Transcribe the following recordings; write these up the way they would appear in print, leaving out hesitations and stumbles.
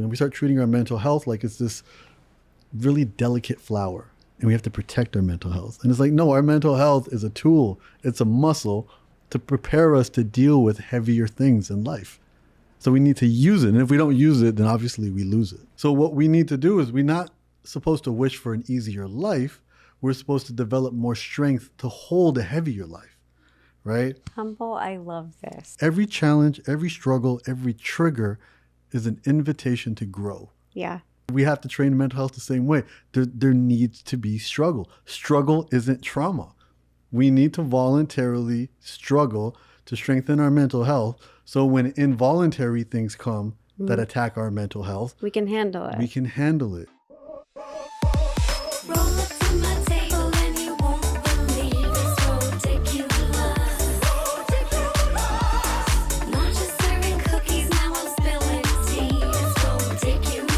And we start treating our mental health like it's this really delicate flower and we have to protect our mental health. And it's like, no, our mental health is a tool. It's a muscle to prepare us to deal with heavier things in life. So we need to use it. And if we don't use it, then obviously we lose it. So what we need to do is we're not supposed to wish for an easier life. We're supposed to develop more strength to hold a heavier life, right? Humble, I love this. Every challenge, every struggle, every trigger is an invitation to grow. Yeah. We have to train mental health the same way. There needs to be struggle. Struggle isn't trauma. We need to voluntarily struggle to strengthen our mental health. So when involuntary things come that attack our mental health, we can handle it. We can handle it. Roll up to my table and you won't believe it's Rodiculous. Not just serving cookies, now I'm spilling tea. It's Rodiculous.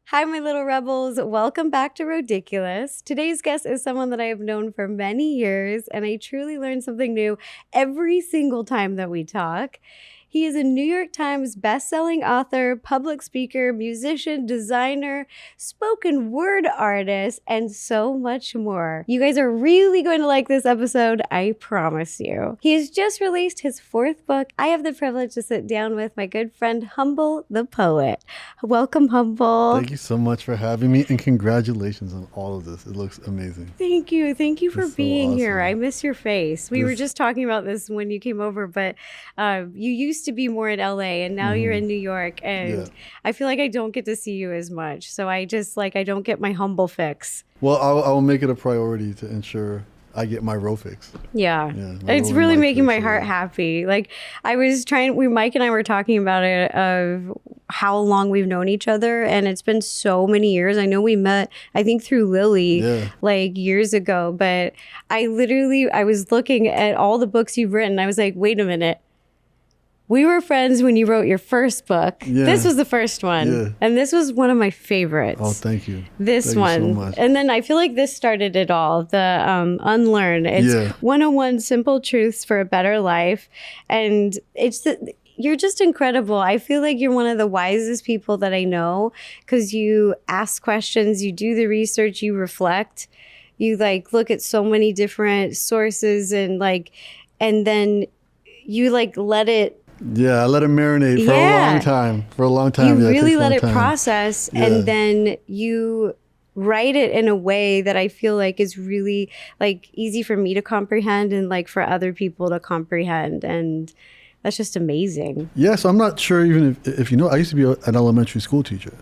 Hi, my little rebels. Welcome back to Rodiculous. Today's guest is someone that I have known for many years, and I truly learn something new every single time that we talk. He is a New York Times bestselling author, public speaker, musician, designer, spoken word artist, and so much more. You guys are really going to like this episode, I promise you. He has just released his 4th book. I have the privilege to sit down with my good friend, Humble the Poet. Welcome, Humble. Thank you so much for having me, and congratulations on all of this. It looks amazing. Thank you. Thank you for It's so being here. awesome. I miss your face. We were just talking about this when you came over, but you used to be more in LA and now you're in New York, and I feel like I don't get to see you as much. So I just I don't get my Humble fix. Well, I'll make it a priority to ensure I get my row fix. Yeah, my it's row really and mic making my fix, heart happy. Like I was Mike and I were talking about it of how long we've known each other, and it's been so many years. I know we met, I think through Lily, like years ago, but I was looking at all the books you've written. I was like, wait a minute. We were friends when you wrote your first book. Yeah. This was the first one. Yeah. And this was one of my favorites. Oh, thank you. This Thank one. you so much. And then I feel like this started it all, the Unlearn. It's 101 Simple Truths for a Better Life. And you're just incredible. I feel like you're one of the wisest people that I know because you ask questions, you do the research, you reflect, you look at so many different sources and then you let it. Yeah, I let it marinate for a long time. You it really takes a let long it time. process, and then you write it in a way that I feel like is really easy for me to comprehend and for other people to comprehend, and that's just amazing. Yeah, so I'm not sure even if you know, I used to be an elementary school teacher.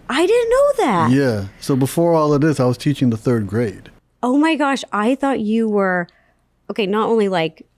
I didn't know that. Yeah, so before all of this, I was teaching the 3rd grade. Oh my gosh, I thought you were not only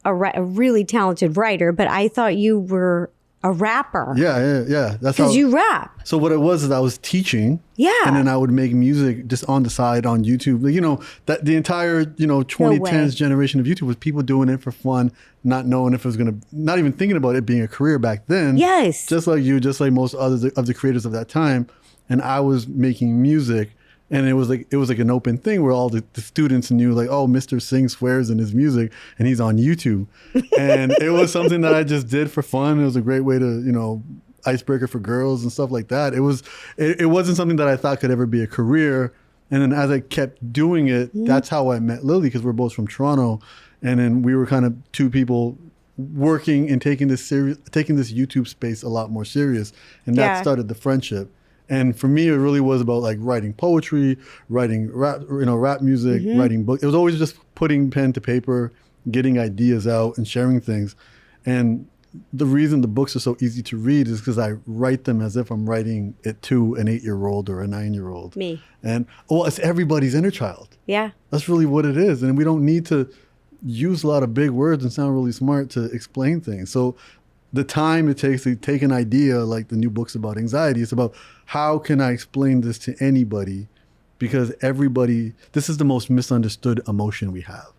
a really talented writer, but I thought you were a rapper. Yeah. That's because you rap. So what it was is I was teaching. Yeah. And then I would make music just on the side on YouTube. You know, that the entire, 2010s generation of YouTube was people doing it for fun, not knowing if it was not even thinking about it being a career back then. Yes. Just like you, just like most others of the creators of that time. And I was making music. And it was like an open thing where all the students knew oh, Mr. Singh swears in his music and he's on YouTube. And it was something that I just did for fun. It was a great way to, icebreaker for girls and stuff like that. It wasn't something that I thought could ever be a career. And then as I kept doing it, that's how I met Lily, because we're both from Toronto. And then we were kind of two people working and taking this YouTube space a lot more serious. And that started the friendship. And for me, it really was about writing poetry, writing rap music, writing books. It was always just putting pen to paper, getting ideas out and sharing things. And the reason the books are so easy to read is because I write them as if I'm writing it to an 8-year-old or a 9-year-old. Me. And it's everybody's inner child. Yeah. That's really what it is. And we don't need to use a lot of big words and sound really smart to explain things. So the time it takes to take an idea like the new books about anxiety, it's about how can I explain this to anybody, because this is the most misunderstood emotion we have.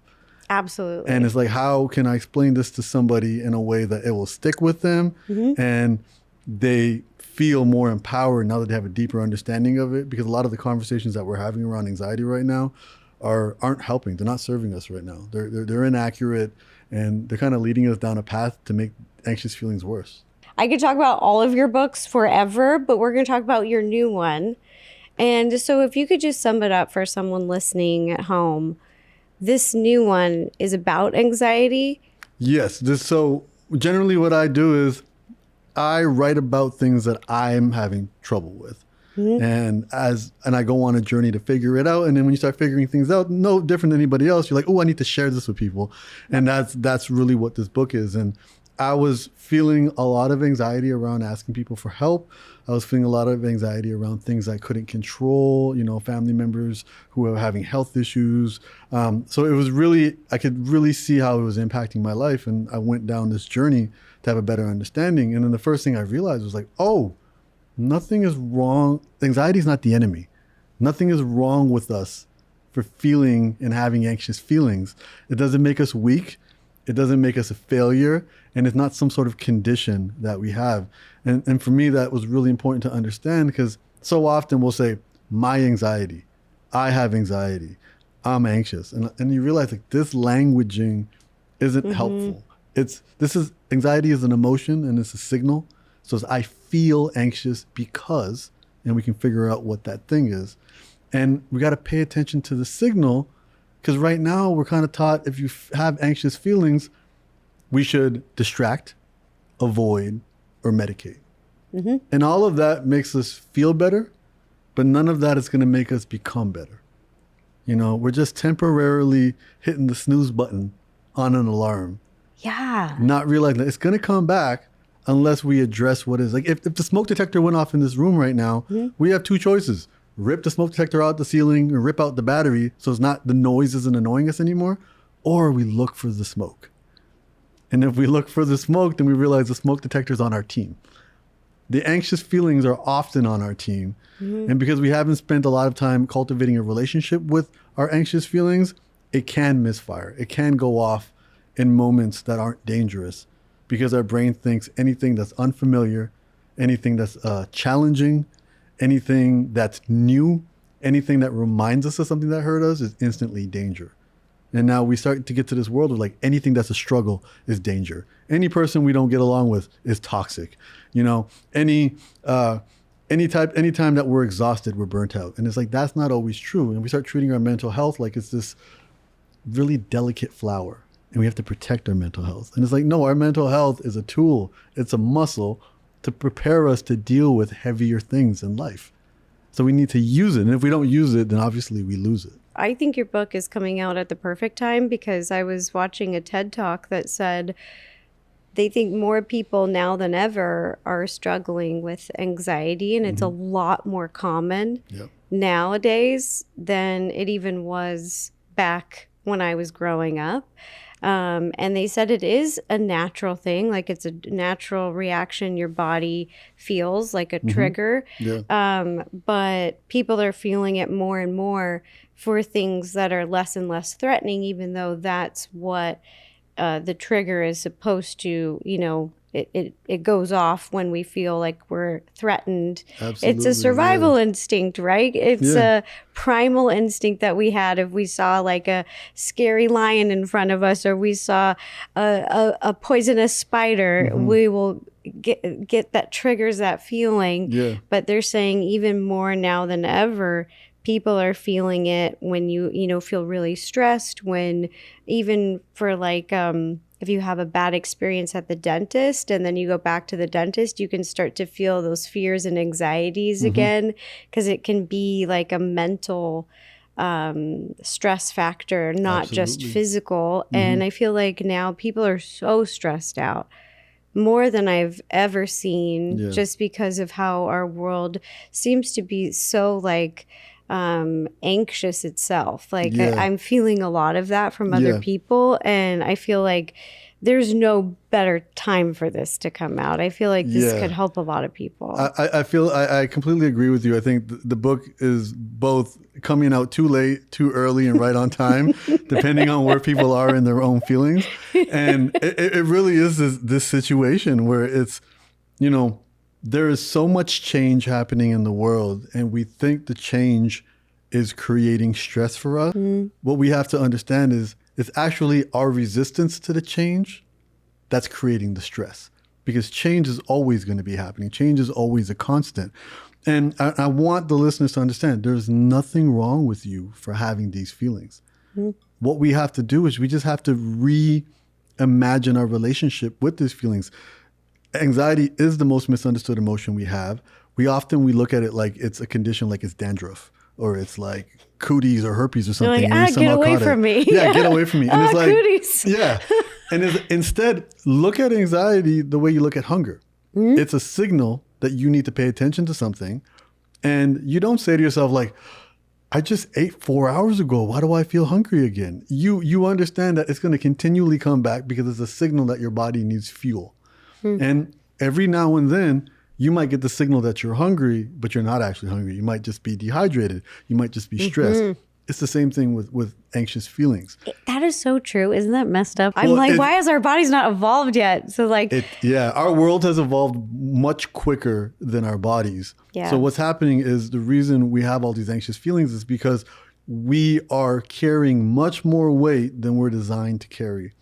Absolutely. And it's how can I explain this to somebody in a way that it will stick with them and they feel more empowered now that they have a deeper understanding of it, because a lot of the conversations that we're having around anxiety right now aren't helping. They're not serving us right now. They're inaccurate, and they're kind of leading us down a path to make anxious feelings worse. I could talk about all of your books forever, but we're going to talk about your new one. And so if you could just sum it up for someone listening at home, this new one is about anxiety. Yes. So generally what I do is I write about things that I'm having trouble with. And I go on a journey to figure it out. And then when you start figuring things out, no different than anybody else, you're like, oh, I need to share this with people. And that's really what this book is. And I was feeling a lot of anxiety around asking people for help. I was feeling a lot of anxiety around things I couldn't control, family members who were having health issues. So it was really, I could really see how it was impacting my life. And I went down this journey to have a better understanding. And then the first thing I realized was like, oh, nothing is wrong. Anxiety is not the enemy. Nothing is wrong with us for feeling and having anxious feelings. It doesn't make us weak. It doesn't make us a failure. And it's not some sort of condition that we have. And for me, that was really important to understand, because so often we'll say, my anxiety, I have anxiety, I'm anxious. And you realize like this languaging isn't helpful. Anxiety is an emotion and it's a signal. So it's, I feel anxious because, and we can figure out what that thing is. And we got to pay attention to the signal, because right now we're kind of taught if you have anxious feelings, we should distract, avoid, or medicate. And all of that makes us feel better, but none of that is going to make us become better. We're just temporarily hitting the snooze button on an alarm. Yeah. Not realizing that it's going to come back unless we address what is. Like if the smoke detector went off in this room right now, we have two choices. Rip the smoke detector out the ceiling or rip out the battery so the noise isn't annoying us anymore, or we look for the smoke. And if we look for the smoke, then we realize the smoke detector's on our team. The anxious feelings are often on our team. And because we haven't spent a lot of time cultivating a relationship with our anxious feelings, it can misfire. It can go off in moments that aren't dangerous, because our brain thinks anything that's unfamiliar, anything that's challenging, anything that's new, anything that reminds us of something that hurt us is instantly danger. And now we start to get to this world of like anything that's a struggle is danger. Any person we don't get along with is toxic. Anytime that we're exhausted, we're burnt out. And it's like, that's not always true. And we start treating our mental health like it's this really delicate flower, and we have to protect our mental health. And it's like, no, our mental health is a tool. It's a muscle to prepare us to deal with heavier things in life. So we need to use it. And if we don't use it, then obviously we lose it. I think your book is coming out at the perfect time, because I was watching a TED Talk that said they think more people now than ever are struggling with anxiety, and it's a lot more common nowadays than it even was back when I was growing up. And they said it is a natural thing, like it's a natural reaction your body feels, like a trigger. But people are feeling it more and more for things that are less and less threatening, even though that's what the trigger is supposed to, it goes off when we feel like we're threatened. Absolutely, it's a survival instinct, right? It's a primal instinct that we had if we saw like a scary lion in front of us, or we saw a poisonous spider. We will get that triggers that feeling. But they're saying even more now than ever, people are feeling it when you feel really stressed, when even for like if you have a bad experience at the dentist and then you go back to the dentist, you can start to feel those fears and anxieties again, because it can be like a mental stress factor, not just physical. And I feel like now people are so stressed out, more than I've ever seen, just because of how our world seems to be so like anxious itself. Like I'm feeling a lot of that from other people, and I feel like there's no better time for this to come out. I feel like this could help a lot of people. I completely agree with you. I think the book is both coming out too late, too early, and right on time, depending on where people are in their own feelings. And it really is this situation where it's, there is so much change happening in the world, and we think the change is creating stress for us. What we have to understand is It's actually our resistance to the change that's creating the stress, because change is always going to be happening. Change is always a constant. And I want the listeners to understand there's nothing wrong with you for having these feelings. What we have to do is we just have to reimagine our relationship with these feelings. Anxiety is the most misunderstood emotion we have. We look at it like it's a condition, like it's dandruff or it's like cooties or herpes or something. You're like, and we get somehow away caught from it. me. Yeah, get away from me. And it's like, cooties. yeah. And instead, look at anxiety the way you look at hunger. It's a signal that you need to pay attention to something. And you don't say to yourself like, I just ate 4 hours ago. Why do I feel hungry again? You understand that it's going to continually come back because it's a signal that your body needs fuel. And every now and then, you might get the signal that you're hungry, but you're not actually hungry. You might just be dehydrated. You might just be stressed. It's the same thing with anxious feelings. That is so true. Isn't that messed up? I'm Well, like, why has our bodies not evolved yet? So like, Our world has evolved much quicker than our bodies. Yeah. So what's happening is the reason we have all these anxious feelings is because we are carrying much more weight than we're designed to carry.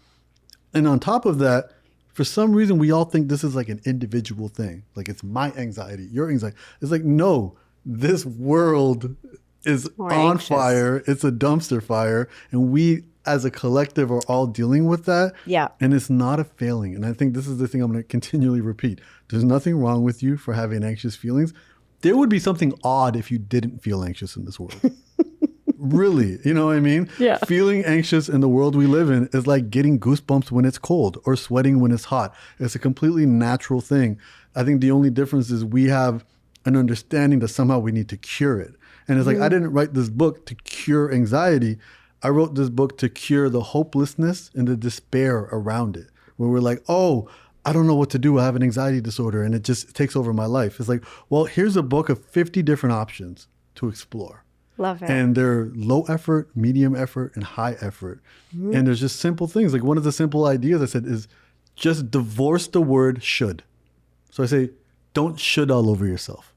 And on top of that, for some reason, we all think this is like an individual thing. Like it's my anxiety, your anxiety. It's like, no, this world is More on anxious. fire. It's a dumpster fire. And we as a collective are all dealing with that. Yeah. And it's not a failing. And I think this is the thing I'm going to continually repeat. There's nothing wrong with you for having anxious feelings. There would be something odd if you didn't feel anxious in this world. Really, you know what I mean? Yeah. Feeling anxious in the world we live in is like getting goosebumps when it's cold or sweating when it's hot. It's a completely natural thing. I think the only difference is we have an understanding that somehow we need to cure it. And it's like, I didn't write this book to cure anxiety. I wrote this book to cure the hopelessness and the despair around it, where we're like, oh, I don't know what to do. I have an anxiety disorder and it just takes over my life. It's like, well, here's a book of 50 different options to explore. love it. And they're low effort, medium effort, and high effort. And there's just simple things. Like one of the simple ideas I said is just divorce the word should. So I say, don't should all over yourself.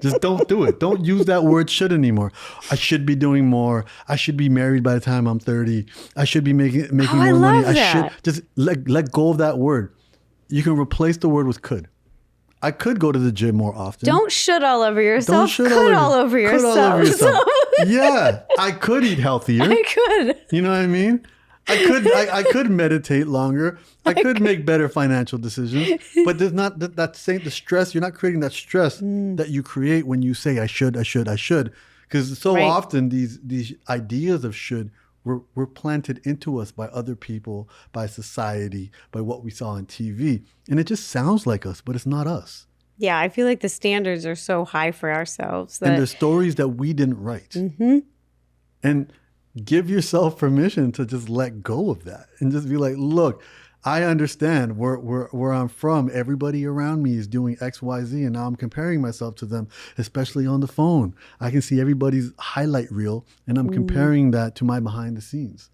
Just don't do it. Don't use that word should anymore. I should be doing more. I should be married by the time I'm 30. I should be making I more money. love that. I should just let go of that word. You can replace the word with could. I could go to the gym more often. Don't should all over yourself. should Could all over could yourself. all over yourself. Yeah, I could eat healthier. I could. You know what I mean? I could meditate longer. I could make better financial decisions. But there's not that same the stress. You're not creating that stress that you create when you say I should. Because so Right. often these ideas of should were planted into us by other people, by society, by what we saw on TV. And it just sounds like us, but it's not us. Yeah, I feel like the standards are so high for ourselves And that there's stories that we didn't write. And give yourself permission to just let go of that and just be like, look, I understand where I'm from. Everybody around me is doing X, Y, Z, and now I'm comparing myself to them, especially on the phone. I can see everybody's highlight reel, and I'm comparing that to my behind the scenes.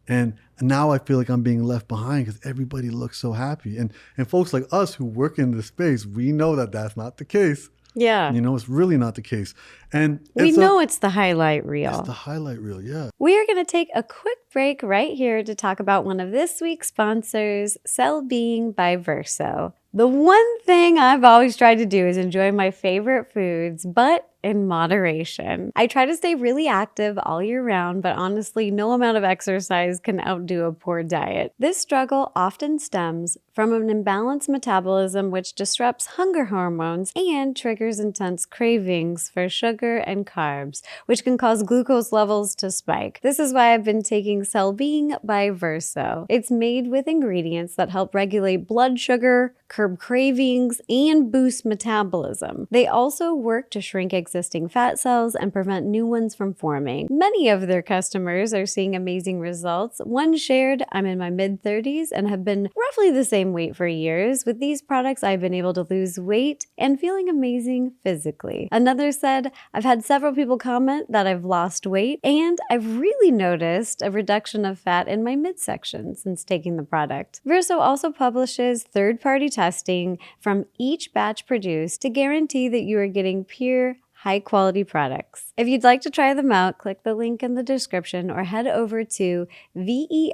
And now I feel like I'm being left behind because everybody looks so happy. And folks like us who work in this space, we know that that's not the case. yeah. You know, it's really not the case. And We it's know it's the highlight reel. it's the highlight reel, yeah. We are going to take a quick break right here to talk about one of this week's sponsors, Cell Being by Verso. The one thing I've always tried to do is enjoy my favorite foods, but in moderation. I try to stay really active all year round, but honestly, no amount of exercise can outdo a poor diet. This struggle often stems from an imbalanced metabolism which disrupts hunger hormones and triggers intense cravings for sugar and carbs, which can cause glucose levels to spike. This is why I've been taking Cell Being by Verso. It's made with ingredients that help regulate blood sugar, curb cravings, and boost metabolism. They also work to shrink existing fat cells and prevent new ones from forming. Many of their customers are seeing amazing results. One shared, I'm in my mid-30s and have been roughly the same weight for years. With these products, I've been able to lose weight and feeling amazing physically. Another said, I've had several people comment that I've lost weight and I've really noticed a reduction of fat in my midsection since taking the product. Verso also publishes third-party testing from each batch produced to guarantee that you are getting pure, high-quality products. If you'd like to try them out, click the link in the description or head over to ver.so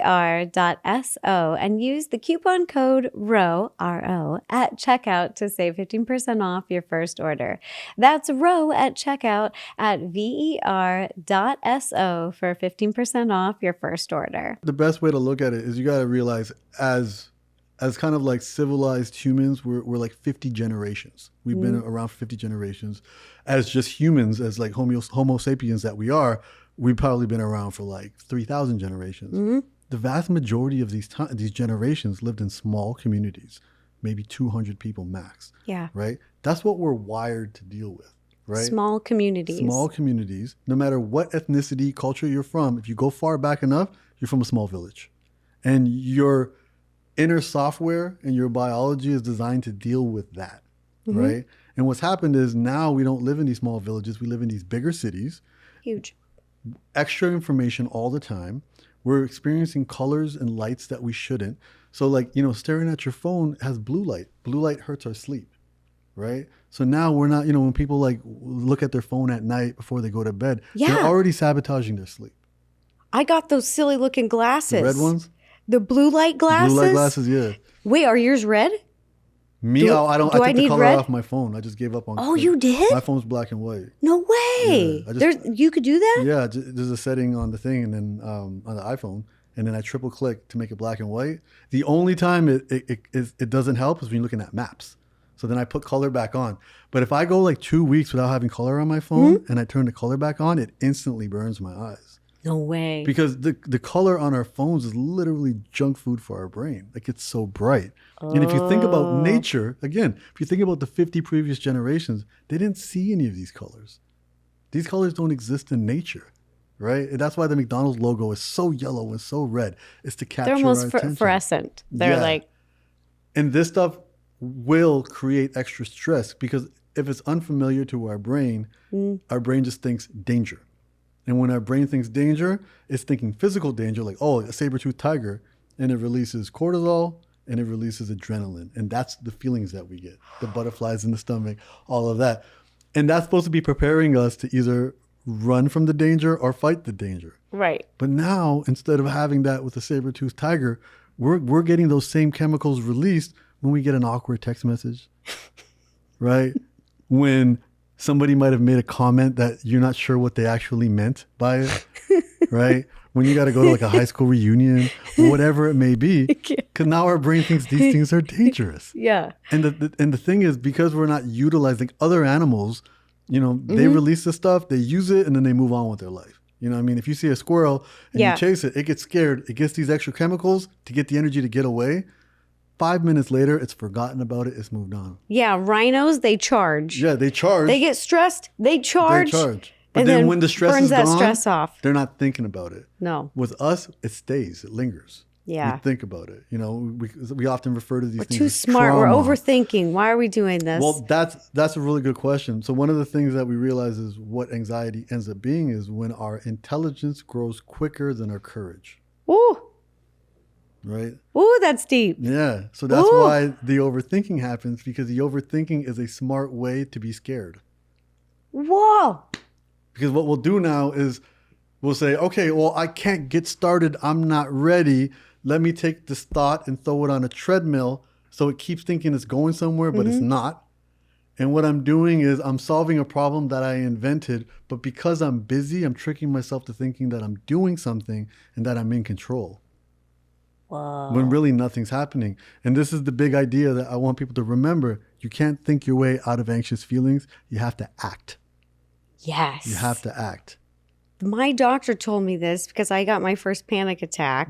and use the coupon code RO, R-O, at checkout to save 15% off your first order. That's RO at checkout at ver.so for 15% off your first order. The best way to look at it is you got to realize as kind of like civilized humans, we're like 50 generations. We've been around for 50 generations. As just humans, as like Homo sapiens that we are, we've probably been around for like 3,000 generations. The vast majority of these generations lived in small communities, maybe 200 people max. Yeah. Right? That's what we're wired to deal with. Right? Small communities. Small communities. No matter what ethnicity, culture you're from, if you go far back enough, you're from a small village. And your inner software and your biology is designed to deal with that, right? And what's happened is now we don't live in these small villages. We live in these bigger cities. Huge. Extra information all the time. We're experiencing colors and lights that we shouldn't. So like, staring at your phone has blue light. Blue light hurts our sleep, right? So now we're not, when people like look at their phone at night before they go to bed, they're already sabotaging their sleep. I got those silly looking glasses. The red ones? The blue light glasses? Blue light glasses, yeah. Wait, are yours red? Me, I took the need color red? off my phone. I just gave up on. Oh, you did? My phone's black and white. No way. Yeah, You could do that? Yeah, there's a setting on the thing, and then on the iPhone, and then I triple click to make it black and white. The only time it doesn't help is when you're looking at maps. So then I put color back on. But if I go like 2 weeks without having color on my phone and I turn the color back on, it instantly burns my eyes. No way. Because the color on our phones is literally junk food for our brain. Like it's so bright. And if you think about nature, again, if you think about the 50 previous generations, they didn't see any of these colors. These colors don't exist in nature, right? And that's why the McDonald's logo is so yellow and so red. It's to capture They're almost our attention. fluorescent. They're like... And this stuff will create extra stress because if it's unfamiliar to our brain just thinks danger. And when our brain thinks danger, it's thinking physical danger, like, oh, a saber-toothed tiger, and it releases cortisol and it releases adrenaline. And that's the feelings that we get, the butterflies in the stomach, all of that. And that's supposed to be preparing us to either run from the danger or fight the danger. Right. But now, instead of having that with a saber-toothed tiger, we're getting those same chemicals released when we get an awkward text message, right? When somebody might have made a comment that you're not sure what they actually meant by it, right? When you got to go to like a high school reunion, whatever it may be, because now our brain thinks these things are dangerous. Yeah. And the thing is, because we're not utilizing other animals, they release this stuff, they use it, and then they move on with their life. You know what I mean? If you see a squirrel and you chase it, it gets scared. It gets these extra chemicals to get the energy to get away. 5 minutes later, it's forgotten about it. It's moved on. Yeah, rhinos, they charge. Yeah, they charge. They get stressed. They charge. But and then when the stress burns is that gone, stress off. they're not thinking about it. No. With us, it stays. It lingers. Yeah. We think about it. We often refer to these things We're too as smart. trauma. We're overthinking. Why are we doing this? Well, that's a really good question. So one of the things that we realize is what anxiety ends up being is when our intelligence grows quicker than our courage. Ooh. Right? Ooh, that's deep. Yeah. So that's why the overthinking happens, because the overthinking is a smart way to be scared. Whoa. Because what we'll do now is we'll say, okay, well, I can't get started. I'm not ready. Let me take this thought and throw it on a treadmill so it keeps thinking it's going somewhere, but it's not. And what I'm doing is I'm solving a problem that I invented, but because I'm busy, I'm tricking myself to thinking that I'm doing something and that I'm in control. Whoa. When really nothing's happening. And this is the big idea that I want people to remember. You can't think your way out of anxious feelings. You have to act. Yes. You have to act. My doctor told me this because I got my first panic attack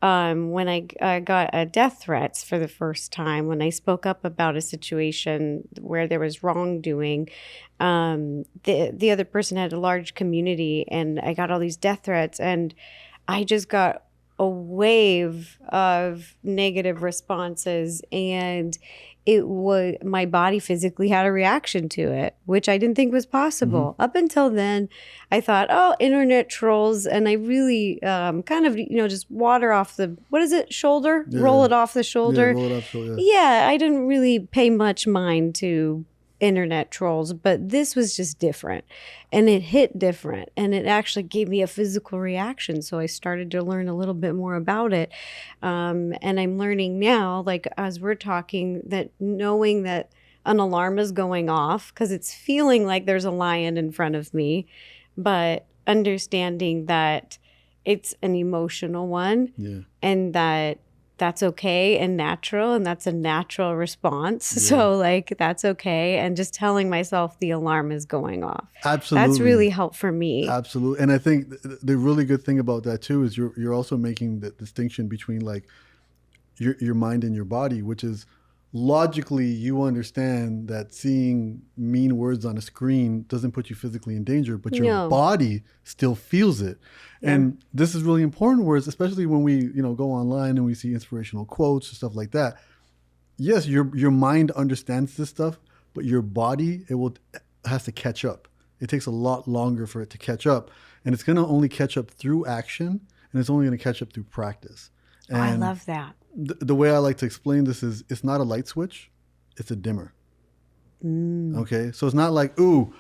when I got death threats for the first time, when I spoke up about a situation where there was wrongdoing. The other person had a large community, and I got all these death threats, and I just got a wave of negative responses, and it was, my body physically had a reaction to it, which I didn't think was possible. Up until then, I thought, oh, internet trolls, and I really kind of, just water off the, what is it, shoulder? Yeah. Roll it off the shoulder. Yeah, roll it off, so, Yeah, I didn't really pay much mind to internet trolls, but this was just different, and it hit different, and it actually gave me a physical reaction. So I started to learn a little bit more about it. And I'm learning now, like as we're talking, that knowing that an alarm is going off because it's feeling like there's a lion in front of me, but understanding that it's an emotional one, and that's okay and natural, and that's a natural response. Yeah. So like that's okay, and just telling myself the alarm is going off. Absolutely. That's really helped for me. Absolutely. And I think the really good thing about that too is you're also making the distinction between like your mind and your body, which is logically you understand that seeing mean words on a screen doesn't put you physically in danger, but your No. body still feels it. And this is really important words, especially when we, go online and we see inspirational quotes and stuff like that. Yes, your mind understands this stuff, but your body, has to catch up. It takes a lot longer for it to catch up, and it's going to only catch up through action, and it's only going to catch up through practice. Oh, I And love that. the way I like to explain this is it's not a light switch, it's a dimmer. Okay. So it's not like, ooh,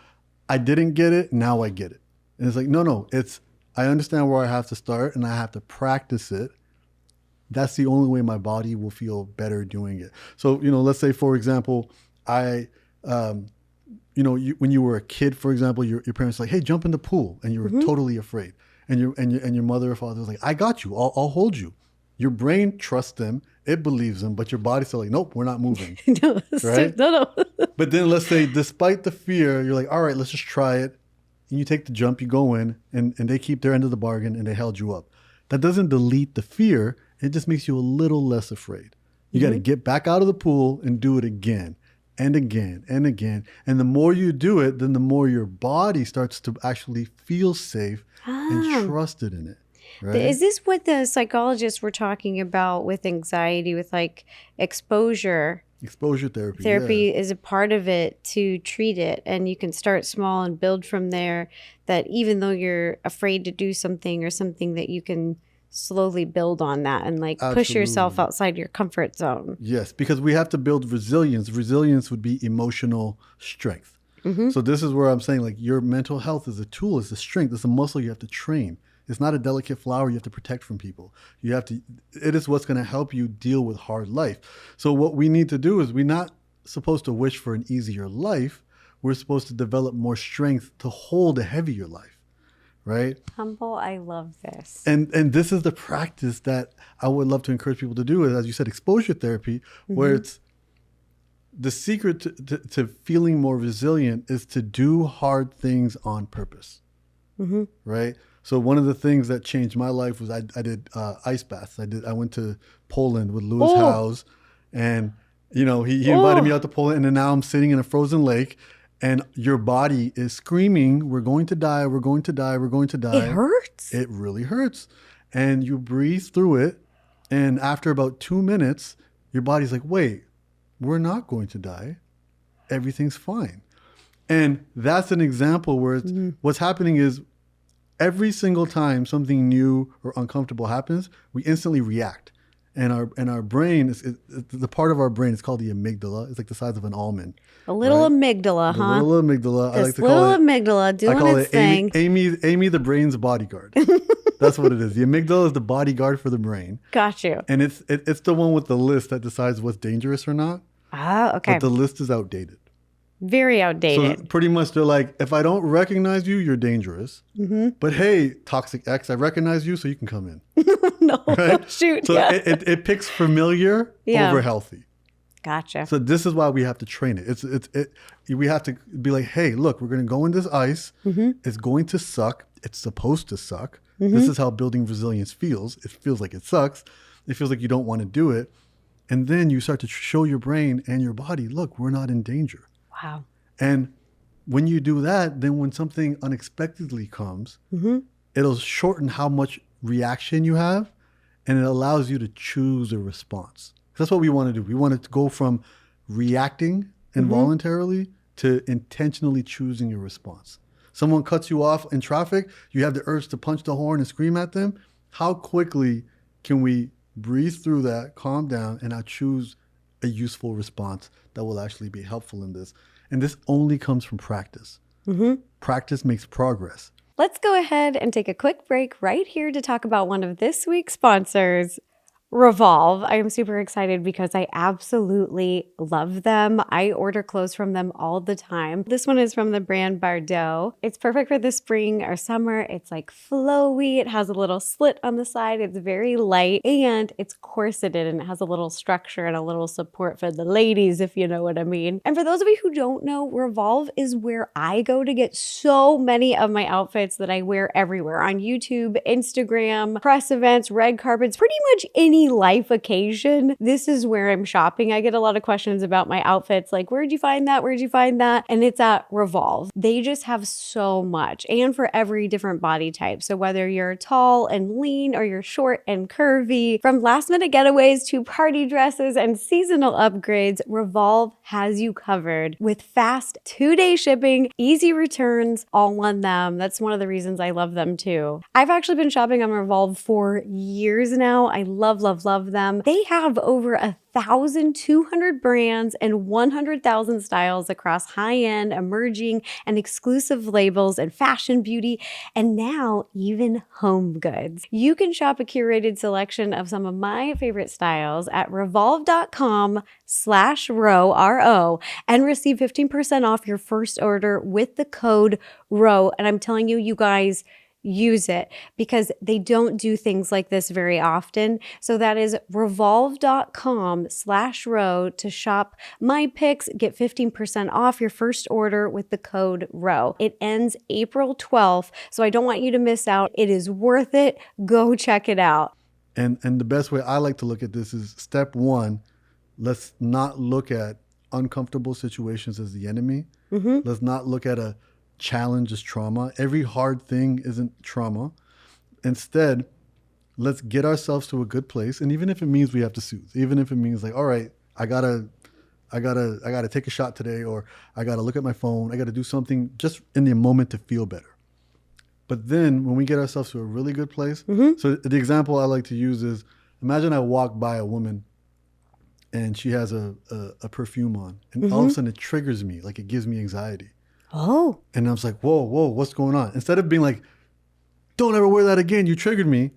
I didn't get it, now I get it. And it's like, no, it's, I understand where I have to start and I have to practice it. That's the only way my body will feel better doing it. So, let's say, for example, when you were a kid, for example, your parents were like, hey, jump in the pool. And you were totally afraid. And your mother or father was like, I got you. I'll hold you. Your brain trusts them, it believes them, but your body's still like, nope, we're not moving. No. Right? No. But then let's say, despite the fear, you're like, all right, let's just try it. And you take the jump, you go in, and they keep their end of the bargain and they held you up. That doesn't delete the fear. It just makes you a little less afraid. You got to get back out of the pool and do it again and again and again. And the more you do it, then the more your body starts to actually feel safe and trusted in it. Right? Is this what the psychologists were talking about with anxiety, with like exposure? Exposure therapy. Therapy is a part of it to treat it, and you can start small and build from there. That even though you're afraid to do something or something, that you can slowly build on that and like push yourself Absolutely. outside your comfort zone. Yes, because we have to build resilience. Resilience would be emotional strength. So this is where I'm saying, like, your mental health is a tool, it's a strength, it's a muscle you have to train. It's not a delicate flower you have to protect from people. It is what's going to help you deal with hard life. So what we need to do is we're not supposed to wish for an easier life. We're supposed to develop more strength to hold a heavier life, right? Humble, I love this. And this is the practice that I would love to encourage people to do, is, as you said, exposure therapy, where it's the secret to feeling more resilient is to do hard things on purpose, right? So one of the things that changed my life was I did ice baths. I went to Poland with Lewis Howes, and he invited me out to Poland, and then now I'm sitting in a frozen lake, and your body is screaming, "We're going to die! We're going to die! We're going to die!" It hurts. It really hurts, and you breathe through it, and after about 2 minutes, your body's like, "Wait, we're not going to die. Everything's fine." And that's an example where what's happening is, every single time something new or uncomfortable happens, we instantly react. And our brain is the part of our brain is called the amygdala. It's like the size of an almond. A little right? amygdala, The huh? little amygdala. I like This to little call it. amygdala I doing call its it thing. Amy the brain's bodyguard. That's what it is. The amygdala is the bodyguard for the brain, Got you. and it's the one with the list that decides what's dangerous or not. Ah, okay. But the list is outdated. Very So outdated. pretty much they're like, if I don't recognize you, you're dangerous. But hey, Toxic X, I recognize you, so you can come in. No, Right? shoot. So Yeah. it picks familiar over healthy. Gotcha. So this is why we have to train it. We have to be like, hey, look, we're going to go in this ice. It's going to suck. It's supposed to suck. This is how building resilience feels. It feels like it sucks. It feels like you don't want to do it. And then you start to show your brain and your body, look, we're not in danger. Wow. And when you do that, then when something unexpectedly comes, it'll shorten how much reaction you have, and it allows you to choose a response. That's what we want to do. We want to go from reacting involuntarily to intentionally choosing a response. Someone cuts you off in traffic, you have the urge to punch the horn and scream at them. How quickly can we breathe through that, calm down, and now choose a useful response that will actually be helpful in this? And this only comes from practice. Practice makes progress. Let's go ahead and take a quick break right here to talk about one of this week's sponsors, Revolve. I am super excited because I absolutely love them. I order clothes from them all the time. This one is from the brand Bardot. It's perfect for the spring or summer. It's like flowy. It has a little slit on the side. It's very light and it's corseted and it has a little structure and a little support for the ladies, if you know what I mean. And for those of you who don't know, Revolve is where I go to get so many of my outfits that I wear everywhere on YouTube, Instagram, press events, red carpets, pretty much any life occasion. This is where I'm shopping. I get a lot of questions about my outfits, like, where'd you find that? Where'd you find that? And it's at Revolve. They just have so much, and for every different body type. So whether you're tall and lean or you're short and curvy, from last minute getaways to party dresses and seasonal upgrades, Revolve has you covered with fast 2-day shipping, easy returns, all on them. That's one of the reasons I love them too. I've actually been shopping on Revolve for years now. I love them. They have over 1,200 brands and 100,000 styles across high-end, emerging, and exclusive labels and fashion, beauty, and now even home goods. You can shop a curated selection of some of my favorite styles at revolve.com/row, R-O, and receive 15% off your first order with the code ROW. And I'm telling you, you guys, use it because they don't do things like this very often. So that is revolve.com/row to shop my picks, get 15% off your first order with the code ROW. It ends April 12th, so I don't want you to miss out. It is worth it. Go check it out. And the best way I like to look at this is step one, let's not look at uncomfortable situations as the enemy. Let's not look at a challenge as trauma. Every hard thing isn't trauma. Instead, let's get ourselves to a good place. And even if it means we have to soothe, even if it means like, all right, I gotta take a shot today, or I gotta look at my phone, I gotta do something just in the moment to feel better. But then when we get ourselves to a really good place, so the example I like to use is, imagine I walk by a woman and she has a perfume on, and all of a sudden it triggers me, like it gives me anxiety. Oh. And I was like, whoa, what's going on? Instead of being like, don't ever wear that again, you triggered me,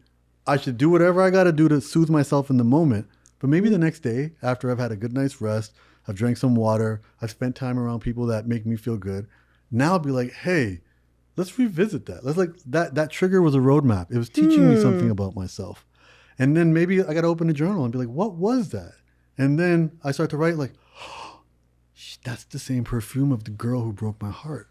I should do whatever I got to do to soothe myself in the moment. But maybe the next day, after I've had a good night's rest, I've drank some water, I've spent time around people that make me feel good. Now I'll be like, hey, let's revisit that. Let's that trigger was a roadmap. It was teaching me something about myself. And then maybe I got to open a journal and be like, what was that? And then I start to write like, that's the same perfume of the girl who broke my heart.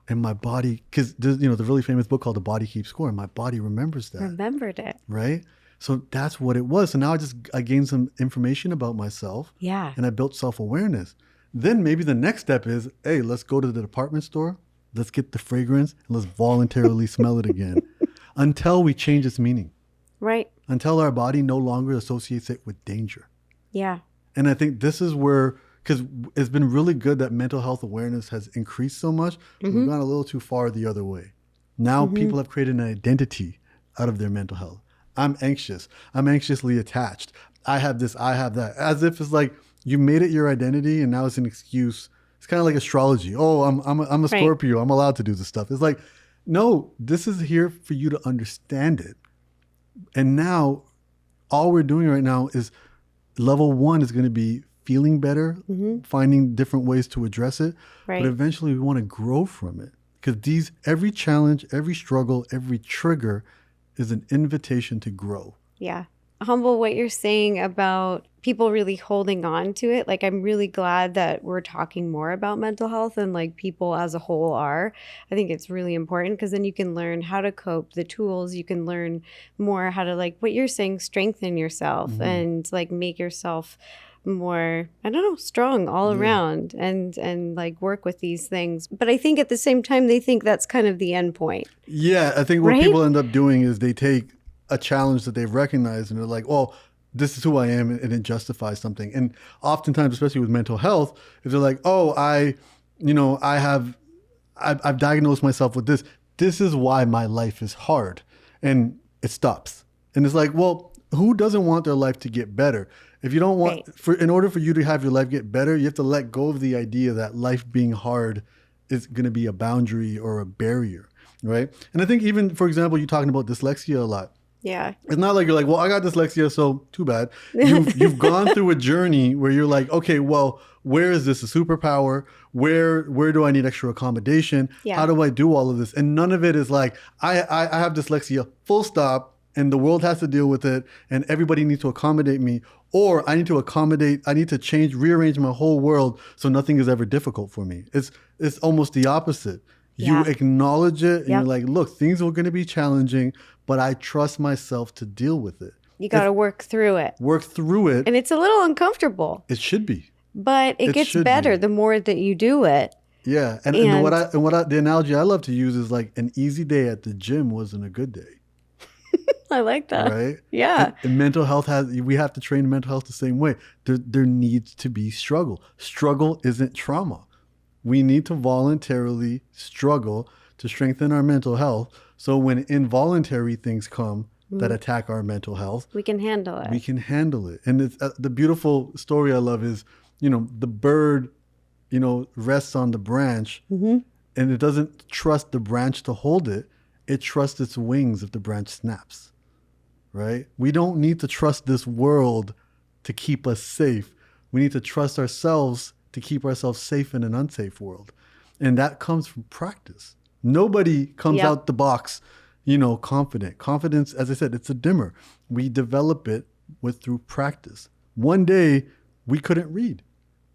And my body, because there's, the really famous book called The Body Keeps Score, and my body remembers that. Remembered it. Right? So that's what it was. So now I gained some information about myself. Yeah. And I built self-awareness. Then maybe the next step is, hey, let's go to the department store. Let's get the fragrance and let's voluntarily smell it again until we change its meaning. Right. Until our body no longer associates it with danger. Yeah. And I think this is where, because it's been really good that mental health awareness has increased so much, but we've gone a little too far the other way. Now people have created an identity out of their mental health. I'm anxious. I'm anxiously attached. I have this, I have that. As if it's like you made it your identity and now it's an excuse. It's kind of like astrology. Oh, I'm a Scorpio. I'm allowed to do this stuff. It's like, no, this is here for you to understand it. And now all we're doing right now is level one is going to be feeling better, finding different ways to address it. Right. But eventually we want to grow from it, because every challenge, every struggle, every trigger is an invitation to grow. Yeah. Humble, what you're saying about people really holding on to it. Like, I'm really glad that we're talking more about mental health and like people as a whole are. I think it's really important because then you can learn how to cope, the tools, you can learn more how to, like what you're saying, strengthen yourself and like make yourself more, I don't know, strong all around and like work with these things. But I think at the same time, they think that's kind of the end point. Yeah, I think what people end up doing is they take a challenge that they've recognized and they're like, oh, this is who I am, and it justifies something. And oftentimes, especially with mental health, if they're like, oh, I've diagnosed myself with this. This is why my life is hard. And it stops. And it's like, well, who doesn't want their life to get better? If you don't want, in order for you to have your life get better, you have to let go of the idea that life being hard is going to be a boundary or a barrier, right? And I think even, for example, you're talking about dyslexia a lot. Yeah. It's not like you're like, well, I got dyslexia, so too bad. You've gone through a journey where you're like, okay, well, where is this a superpower? Where do I need extra accommodation? Yeah. How do I do all of this? And none of it is like, I have dyslexia, full stop, and the world has to deal with it, and everybody needs to accommodate me, or I need to rearrange my whole world so nothing is ever difficult for me. It's almost the opposite. You acknowledge it, and you're like, look, things are going to be challenging, but I trust myself to deal with it. You got to work through it. Work through it. And it's a little uncomfortable. It should be. But it gets better the more that you do it. Yeah. And the analogy I love to use is like an easy day at the gym wasn't a good day. I like that. Right? Yeah. And mental health we have to train mental health the same way. There needs to be struggle. Struggle isn't trauma. We need to voluntarily struggle to strengthen our mental health. So when involuntary things come that attack our mental health, we can handle it. We can handle it. And it's, the beautiful story I love is, the bird, rests on the branch and it doesn't trust the branch to hold it. It trusts its wings if the branch snaps, right? We don't need to trust this world to keep us safe. We need to trust ourselves to keep ourselves safe in an unsafe world. And that comes from practice. Nobody comes out the box, confident. Confidence, as I said, it's a dimmer. We develop it through practice. One day, we couldn't read.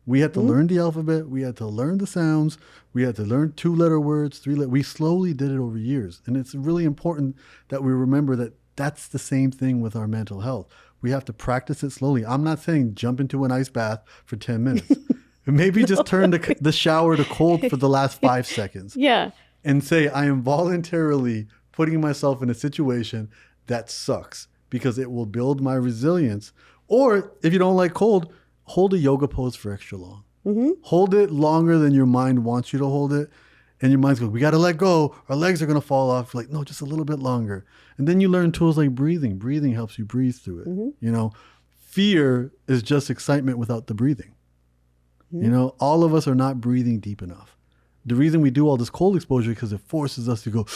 We had to learn the alphabet. We had to learn the sounds. We had to learn 2-letter words, 3-letter. We slowly did it over years. And it's really important that we remember that that's the same thing with our mental health. We have to practice it slowly. I'm not saying jump into an ice bath for 10 minutes. Maybe just turn the shower to cold for the last 5 seconds. Yeah. And say, I am voluntarily putting myself in a situation that sucks because it will build my resilience. Or if you don't like cold, hold a yoga pose for extra long. Hold it longer than your mind wants you to hold it. And your mind's going, we got to let go. Our legs are going to fall off. Like, no, just a little bit longer. And then you learn tools like breathing. Breathing helps you breathe through it. Fear is just excitement without the breathing. All of us are not breathing deep enough. The reason we do all this cold exposure is because it forces us to go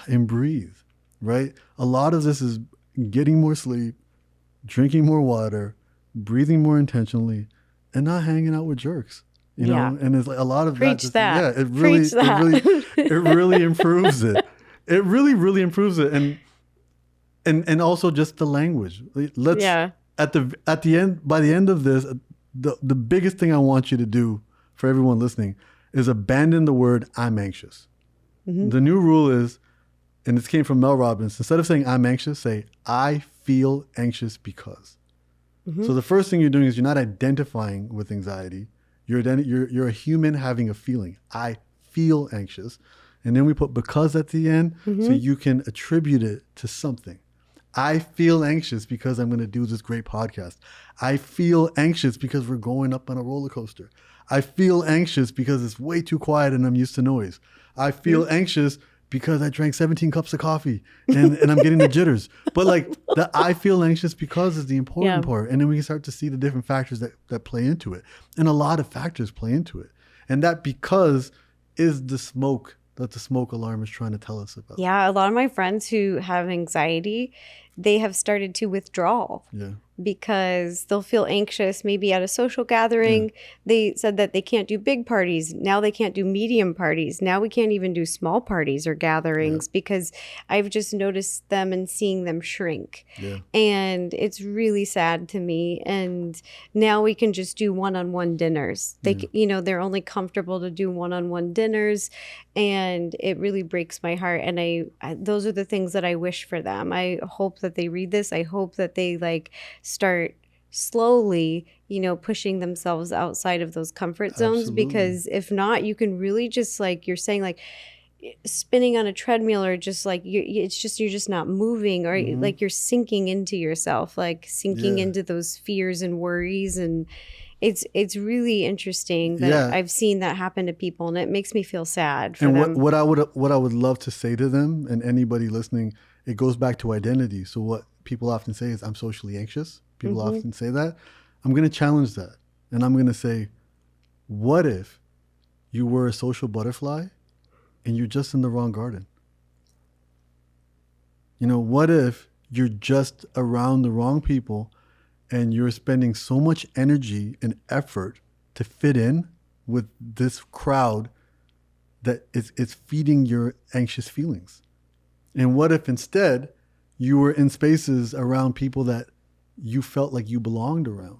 and breathe, right? A lot of this is getting more sleep, drinking more water, breathing more intentionally, and not hanging out with jerks. You know, and it's like a lot of that. It really improves it. It really, really improves it, and also just the language. Let's at the end, by the end of this, the biggest thing I want you to do for everyone listening is abandon the word "I'm anxious." The new rule is, and this came from Mel Robbins. Instead of saying "I'm anxious," say "I feel anxious because." So the first thing you're doing is you're not identifying with anxiety. You're a human having a feeling. I feel anxious. And then we put because at the end so you can attribute it to something. I feel anxious because I'm going to do this great podcast. I feel anxious because we're going up on a roller coaster. I feel anxious because it's way too quiet and I'm used to noise. I feel anxious because I drank 17 cups of coffee and I'm getting the jitters. But like the I feel anxious because is the important part. And then we can start to see the different factors that play into it. And a lot of factors play into it. And that because is the smoke that the smoke alarm is trying to tell us about. Yeah, a lot of my friends who have anxiety, they have started to withdraw. Yeah. Because they'll feel anxious maybe at a social gathering. They said that they can't do big parties. Now they can't do medium parties. Now we can't even do small parties or gatherings because I've just noticed them and seeing them shrink. Yeah. And it's really sad to me. And now we can just do one-on-one dinners. They, they're only comfortable to do one-on-one dinners. And it really breaks my heart. And I those are the things that I wish for them. I hope that they read this. I hope that they start slowly, pushing themselves outside of those comfort zones. Absolutely. Because if not, you can really just you're saying spinning on a treadmill or just you're just not moving or you're sinking into yourself, sinking into those fears and worries. And it's really interesting that I've seen that happen to people, and it makes me feel sad for them. What I would love to say to them and anybody listening, it goes back to identity. So what people often say is I'm socially anxious. People often say that. I'm going to challenge that. And I'm going to say, what if you were a social butterfly and you're just in the wrong garden? You know, what if you're just around the wrong people and you're spending so much energy and effort to fit in with this crowd that it's feeding your anxious feelings? And what if instead you were in spaces around people that you felt like you belonged around,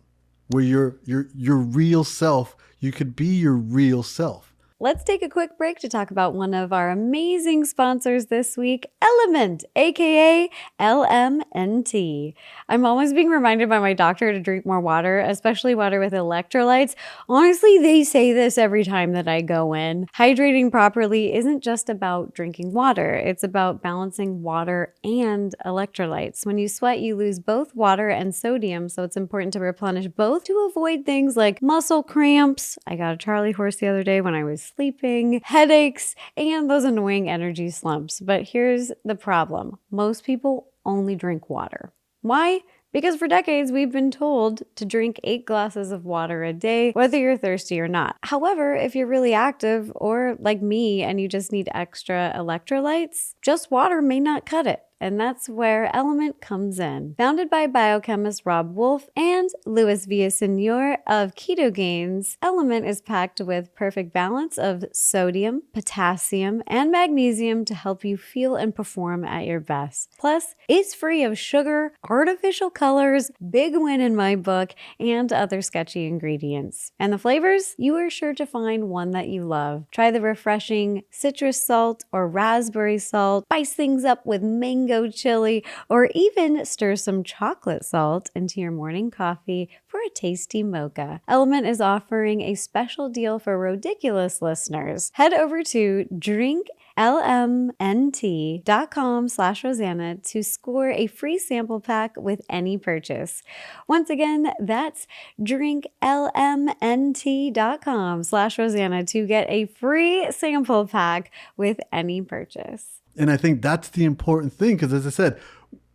where your real self, you could be your real self? Let's take a quick break to talk about one of our amazing sponsors this week, Element, aka LMNT. I'm always being reminded by my doctor to drink more water, especially water with electrolytes. Honestly, they say this every time that I go in. Hydrating properly isn't just about drinking water, it's about balancing water and electrolytes. When you sweat, you lose both water and sodium, so it's important to replenish both to avoid things like muscle cramps. I got a Charlie horse the other day when I was sleeping, headaches, and those annoying energy slumps. But here's the problem. Most people only drink water. Why? Because for decades, we've been told to drink 8 glasses of water a day, whether you're thirsty or not. However, if you're really active or like me and you just need extra electrolytes, just water may not cut it. And that's where Element comes in. Founded by biochemist Rob Wolf and Luis Villaseñor of Keto Gains, Element is packed with perfect balance of sodium, potassium, and magnesium to help you feel and perform at your best. Plus, it's free of sugar, artificial colors, big win in my book, and other sketchy ingredients. And the flavors? You are sure to find one that you love. Try the refreshing citrus salt or raspberry salt, spice things up with mango chili, or even stir some chocolate salt into your morning coffee for a tasty mocha. Element is offering a special deal for Rodiculous listeners. Head over to drinklmnt.com/Rosanna to score a free sample pack with any purchase. Once again, that's drinklmnt.com/Rosanna to get a free sample pack with any purchase. And I think that's the important thing, because as I said,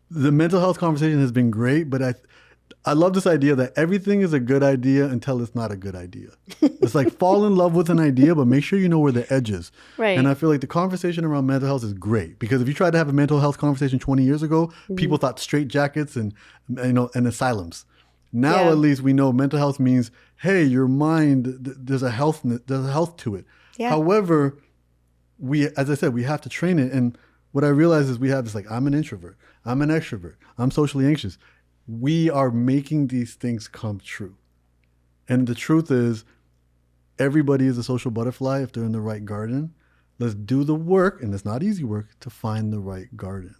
the mental health conversation has been great, but I love this idea that everything is a good idea until it's not a good idea. It's like fall in love with an idea, but make sure you know where the edge is. Right. And I feel like the conversation around mental health is great, because if you tried to have a mental health conversation 20 years ago, people thought straitjackets and and asylums. Now at least we know mental health means, hey, your mind, there's a health to it. Yeah. However, as I said, we have to train it. And what I realize is we have this, like, I'm an introvert, I'm an extrovert, I'm socially anxious. We are making these things come true. And the truth is, everybody is a social butterfly if they're in the right garden. Let's do the work, and it's not easy work, to find the right garden.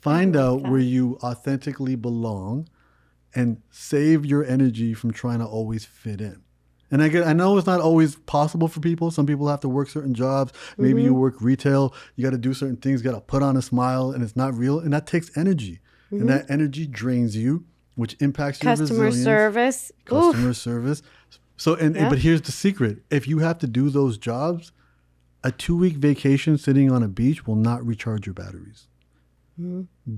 Find out where you authentically belong and save your energy from trying to always fit in. And I know it's not always possible for people. Some people have to work certain jobs. Maybe you work retail. You got to do certain things. You got to put on a smile, and it's not real. And that takes energy. And that energy drains you, which impacts your resilience. Customer service. So, but here's the secret. If you have to do those jobs, a 2-week vacation sitting on a beach will not recharge your batteries.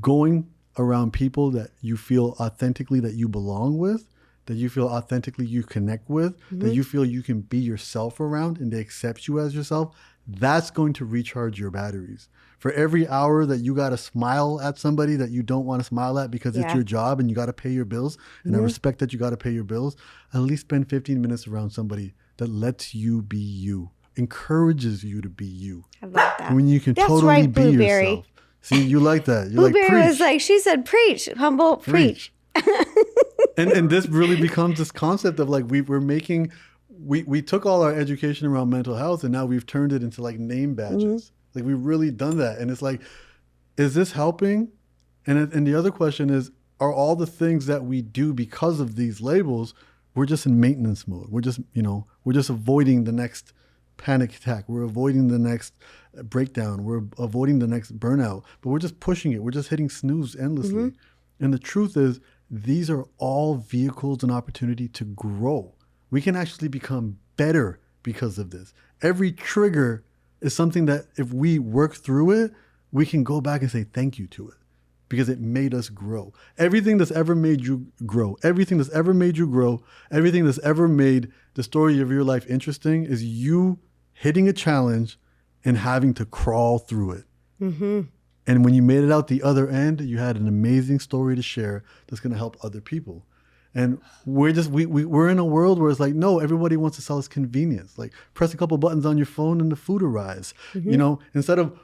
Going around people that you feel authentically that you belong with, that you feel authentically you connect with, that you feel you can be yourself around and they accept you as yourself, that's going to recharge your batteries. For every hour that you got to smile at somebody that you don't want to smile at because it's your job and you got to pay your bills, and I respect that you got to pay your bills, at least spend 15 minutes around somebody that lets you be you, encourages you to be you. I love that. When you can totally be yourself. See, you like that. You're Blueberry like, preach. was like, she said, preach, Humble, preach. And this really becomes this concept of, like, we took all our education around mental health and now we've turned it into, like, name badges. Like, we've really done that. And it's like, is this helping? And the other question is, are all the things that we do because of these labels, we're just in maintenance mode. We're just avoiding the next panic attack. We're avoiding the next breakdown. We're avoiding the next burnout, but we're just pushing it. We're just hitting snooze endlessly. And the truth is, these are all vehicles and opportunity to grow. We can actually become better because of this. Every trigger is something that if we work through it, we can go back and say thank you to it. because it made us grow. Everything that's ever made you grow, everything that's ever made you grow, everything that's ever made the story of your life interesting is you hitting a challenge and having to crawl through it. Mm-hmm. And when you made it out the other end, you had an amazing story to share that's going to help other people. And we're in a world where it's like, no, everybody wants to sell us convenience. Like press a couple buttons on your phone and the food arrives. Mm-hmm. You know, instead of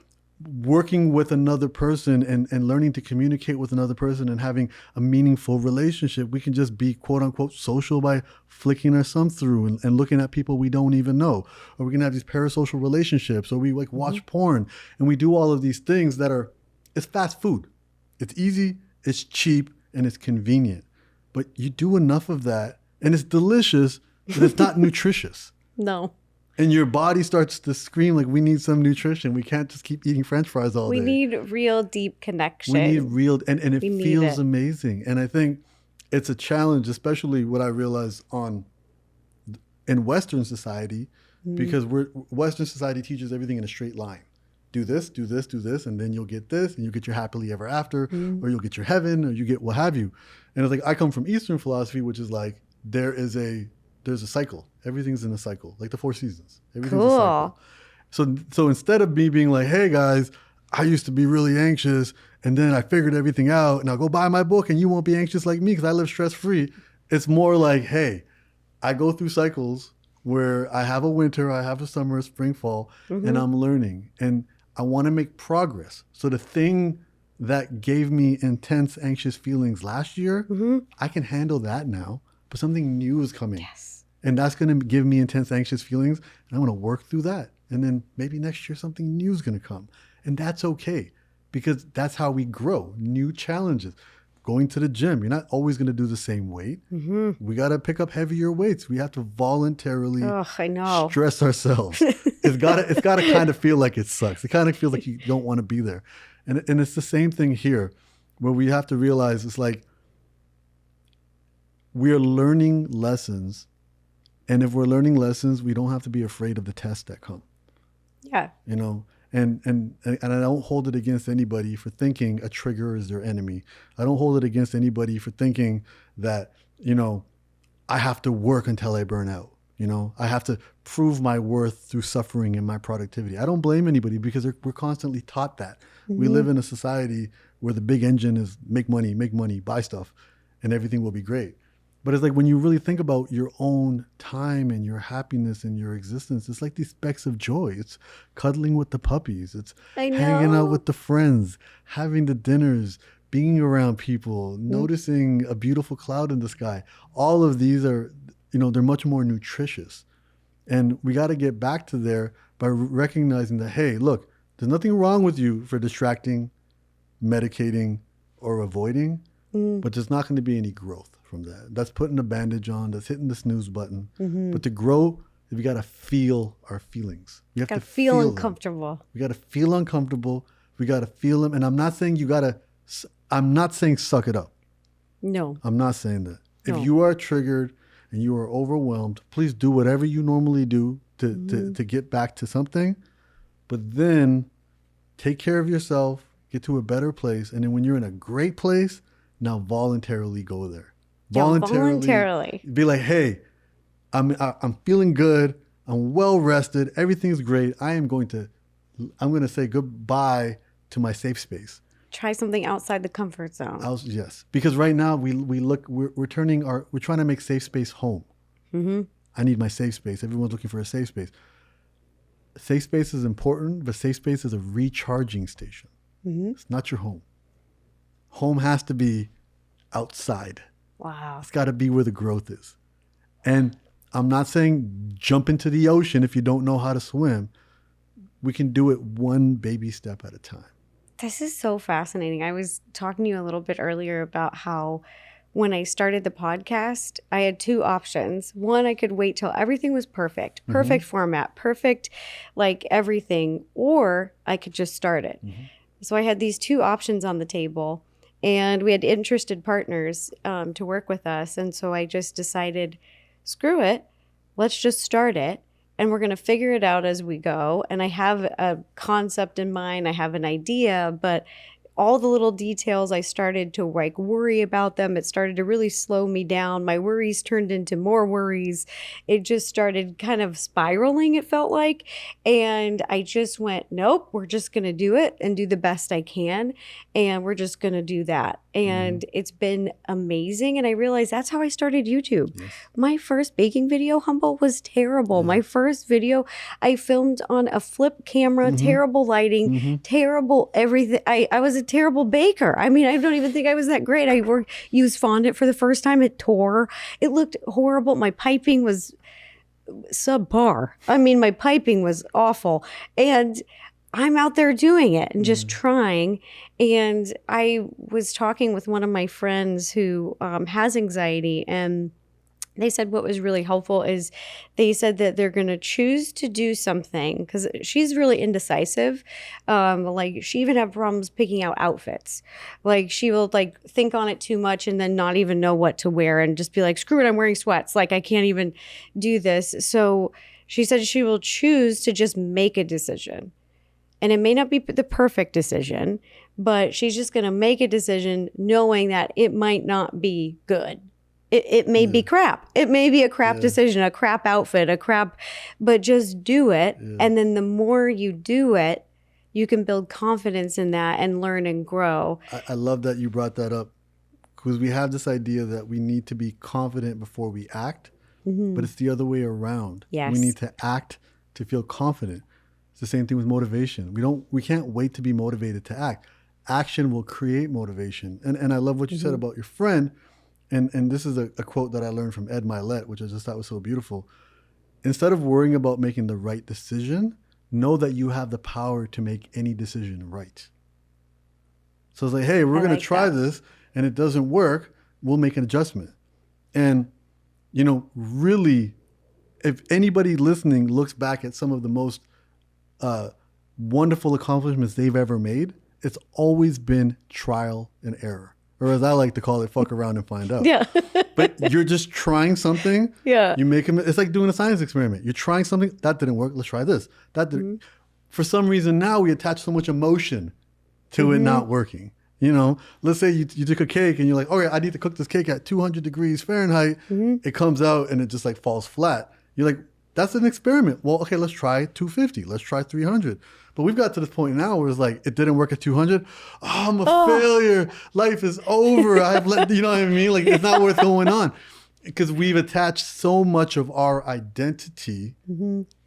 working with another person and learning to communicate with another person and having a meaningful relationship, we can just be quote unquote social by flicking our thumb through and looking at people we don't even know. Or we can have these parasocial relationships, or we like watch porn, and we do all of these things that are, it's fast food. It's easy, it's cheap, and it's convenient. But you do enough of that and it's delicious, but it's not nutritious. No. And your body starts to scream like, we need some nutrition. We can't just keep eating French fries all day. We need real deep connection. We need real, and it We feels need it. amazing. And I think it's a challenge, especially what I realize in Western society, because Western society teaches everything in a straight line. Do this, do this, do this, and then you'll get this, and you'll get your happily ever after, or you'll get your heaven, or you get what have you. And it's like, I come from Eastern philosophy, which is like, there's a cycle. Everything's in a cycle, like the 4 seasons. Everything's a cycle. So instead of me being like, hey guys, I used to be really anxious, and then I figured everything out, and I'll go buy my book, and you won't be anxious like me because I live stress-free. It's more like, hey, I go through cycles where I have a winter, I have a summer, a spring, fall, and I'm learning. And I want to make progress. So the thing that gave me intense, anxious feelings last year, I can handle that now, but something new is coming. Yes. And that's going to give me intense, anxious feelings. And I'm going to work through that. And then maybe next year, something new is going to come. And that's okay, because that's how we grow. New challenges. Going to the gym, you're not always going to do the same weight. We got to pick up heavier weights. We have to voluntarily I know. stress ourselves. It's got to kind of feel like it sucks. It kind of feels like you don't want to be there. And it's the same thing here, where we have to realize it's like we are learning lessons. And if we're learning lessons, we don't have to be afraid of the tests that come. Yeah. You know, and I don't hold it against anybody for thinking a trigger is their enemy. I don't hold it against anybody for thinking that, you know, I have to work until I burn out. You know, I have to prove my worth through suffering and my productivity. I don't blame anybody, because we're constantly taught that. We live in a society where the big engine is make money, buy stuff, and everything will be great. But it's like, when you really think about your own time and your happiness and your existence, it's like these specks of joy. It's cuddling with the puppies. It's hanging out with the friends, having the dinners, being around people, noticing a beautiful cloud in the sky. All of these are, you know, they're much more nutritious. And we got to get back to there by recognizing that, hey, look, there's nothing wrong with you for distracting, medicating, or avoiding, but there's not going to be any growth from that. That's putting a bandage on, that's hitting the snooze button. But to grow, we got to feel our feelings. We have Gotta to feel them. uncomfortable. We got to feel uncomfortable. We got to feel them. And I'm not saying I'm not saying suck it up. No. I'm not saying that. No. If you are triggered and you are overwhelmed, please do whatever you normally do to get back to something. But then take care of yourself, get to a better place. And then when you're in a great place, now voluntarily go there. Yeah, voluntarily. Be like, hey, I'm feeling good. I'm well rested. Everything's great. I'm going to say goodbye to my safe space. Try something outside the comfort zone. Yes, because right now we're trying to make safe space home. I need my safe space. Everyone's looking for a safe space. Safe space is important, but safe space is a recharging station. It's not your home. Home has to be outside. Wow. It's got to be where the growth is. And I'm not saying jump into the ocean if you don't know how to swim. We can do it one baby step at a time. This is so fascinating. I was talking to you a little bit earlier about how when I started the podcast, I had 2 options. One, I could wait till everything was perfect format, perfect, like everything, or I could just start it. So I had these 2 options on the table, and we had interested partners to work with us. And so I just decided, screw it, let's just start it. And we're going to figure it out as we go. And I have a concept in mind. I have an idea, but all the little details, I started to like worry about them. It started to really slow me down. My worries turned into more worries. It just started kind of spiraling, it felt like. And I just went, nope, we're just going to do it and do the best I can. And we're just going to do that. And it's been amazing. And I realized that's how I started YouTube. Yes. My first baking video, Humble, was terrible. My first video, I filmed on a flip camera, terrible lighting, terrible everything. I was a terrible baker. I mean, I don't even think I was that great. I used fondant for the first time. It tore. It looked horrible. My piping was subpar. I mean, my piping was awful. And I'm out there doing it and just trying. And I was talking with one of my friends who has anxiety, and they said what was really helpful is they said that they're going to choose to do something because she's really indecisive. Like she even had problems picking out outfits. Like she will like think on it too much and then not even know what to wear and just be like, screw it, I'm wearing sweats. Like I can't even do this. So she said she will choose to just make a decision. And it may not be the perfect decision, but she's just going to make a decision knowing that it might not be good. It may be crap. It may be a crap decision, a crap outfit, but just do it. And then the more you do it, you can build confidence in that and learn and grow. I love that you brought that up because we have this idea that we need to be confident before we act, but it's the other way around. Yes. We need to act to feel confident. It's the same thing with motivation. We can't wait to be motivated to act. Action will create motivation. And I love what you said about your friend. And this is a quote that I learned from Ed Milet, which I just thought was so beautiful. Instead of worrying about making the right decision, know that you have the power to make any decision right. So it's like, hey, we're going to try this and it doesn't work. We'll make an adjustment. And, you know, really, if anybody listening looks back at some of the most wonderful accomplishments they've ever made, it's always been trial and error. Or as I like to call it, fuck around and find out. Yeah. But you're just trying something. Yeah. You make them. It's like doing a science experiment. You're trying something that didn't work. Let's try this. That didn't. For some reason now we attach so much emotion to it not working. You know, let's say you took a cake and you're like, okay, I need to cook this cake at 200 degrees Fahrenheit. It comes out and it just like falls flat. You're like, that's an experiment. Well, okay, let's try 250. Let's try 300. But we've got to this point now where it's like, it didn't work at 200. Oh, I'm a failure. Life is over. You know what I mean? Like, it's not worth going on. Because we've attached so much of our identity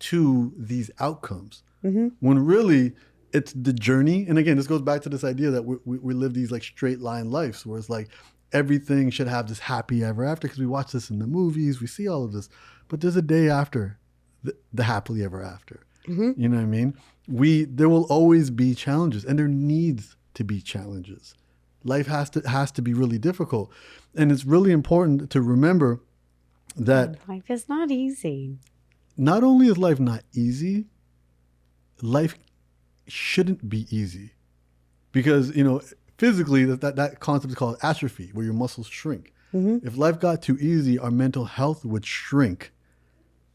to these outcomes. When really, it's the journey. And again, this goes back to this idea that we live these like straight line lives where it's like, everything should have this happy ever after because we watch this in the movies. We see all of this. But there's a day after the happily ever after. You know what I mean? There will always be challenges, and there needs to be challenges. Life has to be really difficult, and it's really important to remember that Life is not easy. not only is life not easy, life shouldn't be easy, because you know physically that concept is called atrophy, where your muscles shrink. If life got too easy, our mental health would shrink.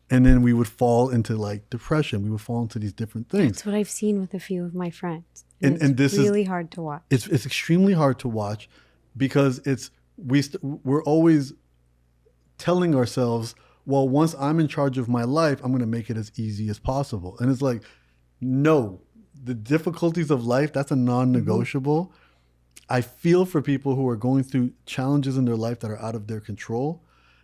And then we would fall into like depression. We would fall into these different things. That's what I've seen with a few of my friends. And this is really hard to watch. It's extremely hard to watch because we're always telling ourselves, well, once I'm in charge of my life, I'm going to make it as easy as possible. And it's like, no, the difficulties of life, that's a non-negotiable. I feel for people who are going through challenges in their life that are out of their control,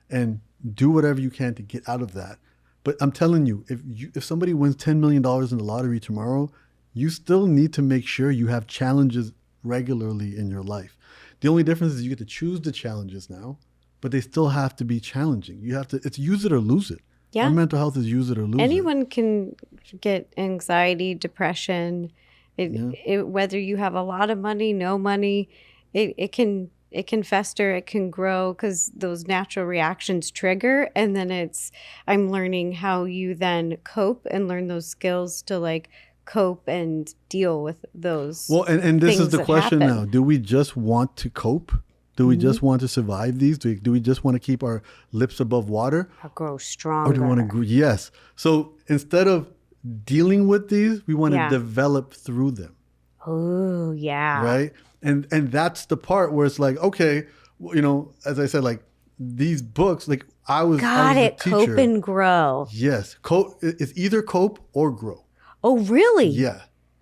and do whatever you can to get out of that. But I'm telling you, if somebody wins $10 million in the lottery tomorrow, you still need to make sure you have challenges regularly in your life. The only difference is you get to choose the challenges now, but they still have to be challenging. It's use it or lose it. Yeah. Our mental health is use it or lose it. Anyone can get anxiety, depression. Whether you have a lot of money, no money, it can fester, it can grow because those natural reactions trigger. And then I'm learning how you then cope and learn those skills to like cope and deal with those. Well, and this is the question happen. now. Do we just want to cope? Do we just want to survive these? Do we just want to keep our lips above water? Or grow stronger. Or do we want to grow? Yes. So instead of dealing with these, we want to develop through them. Oh, yeah. right? And that's the part where it's like, okay, you know, as I said, like these books, like I was Got a it. teacher. Cope and grow. Yes, cope. It's either cope or grow. Oh, really? Yeah,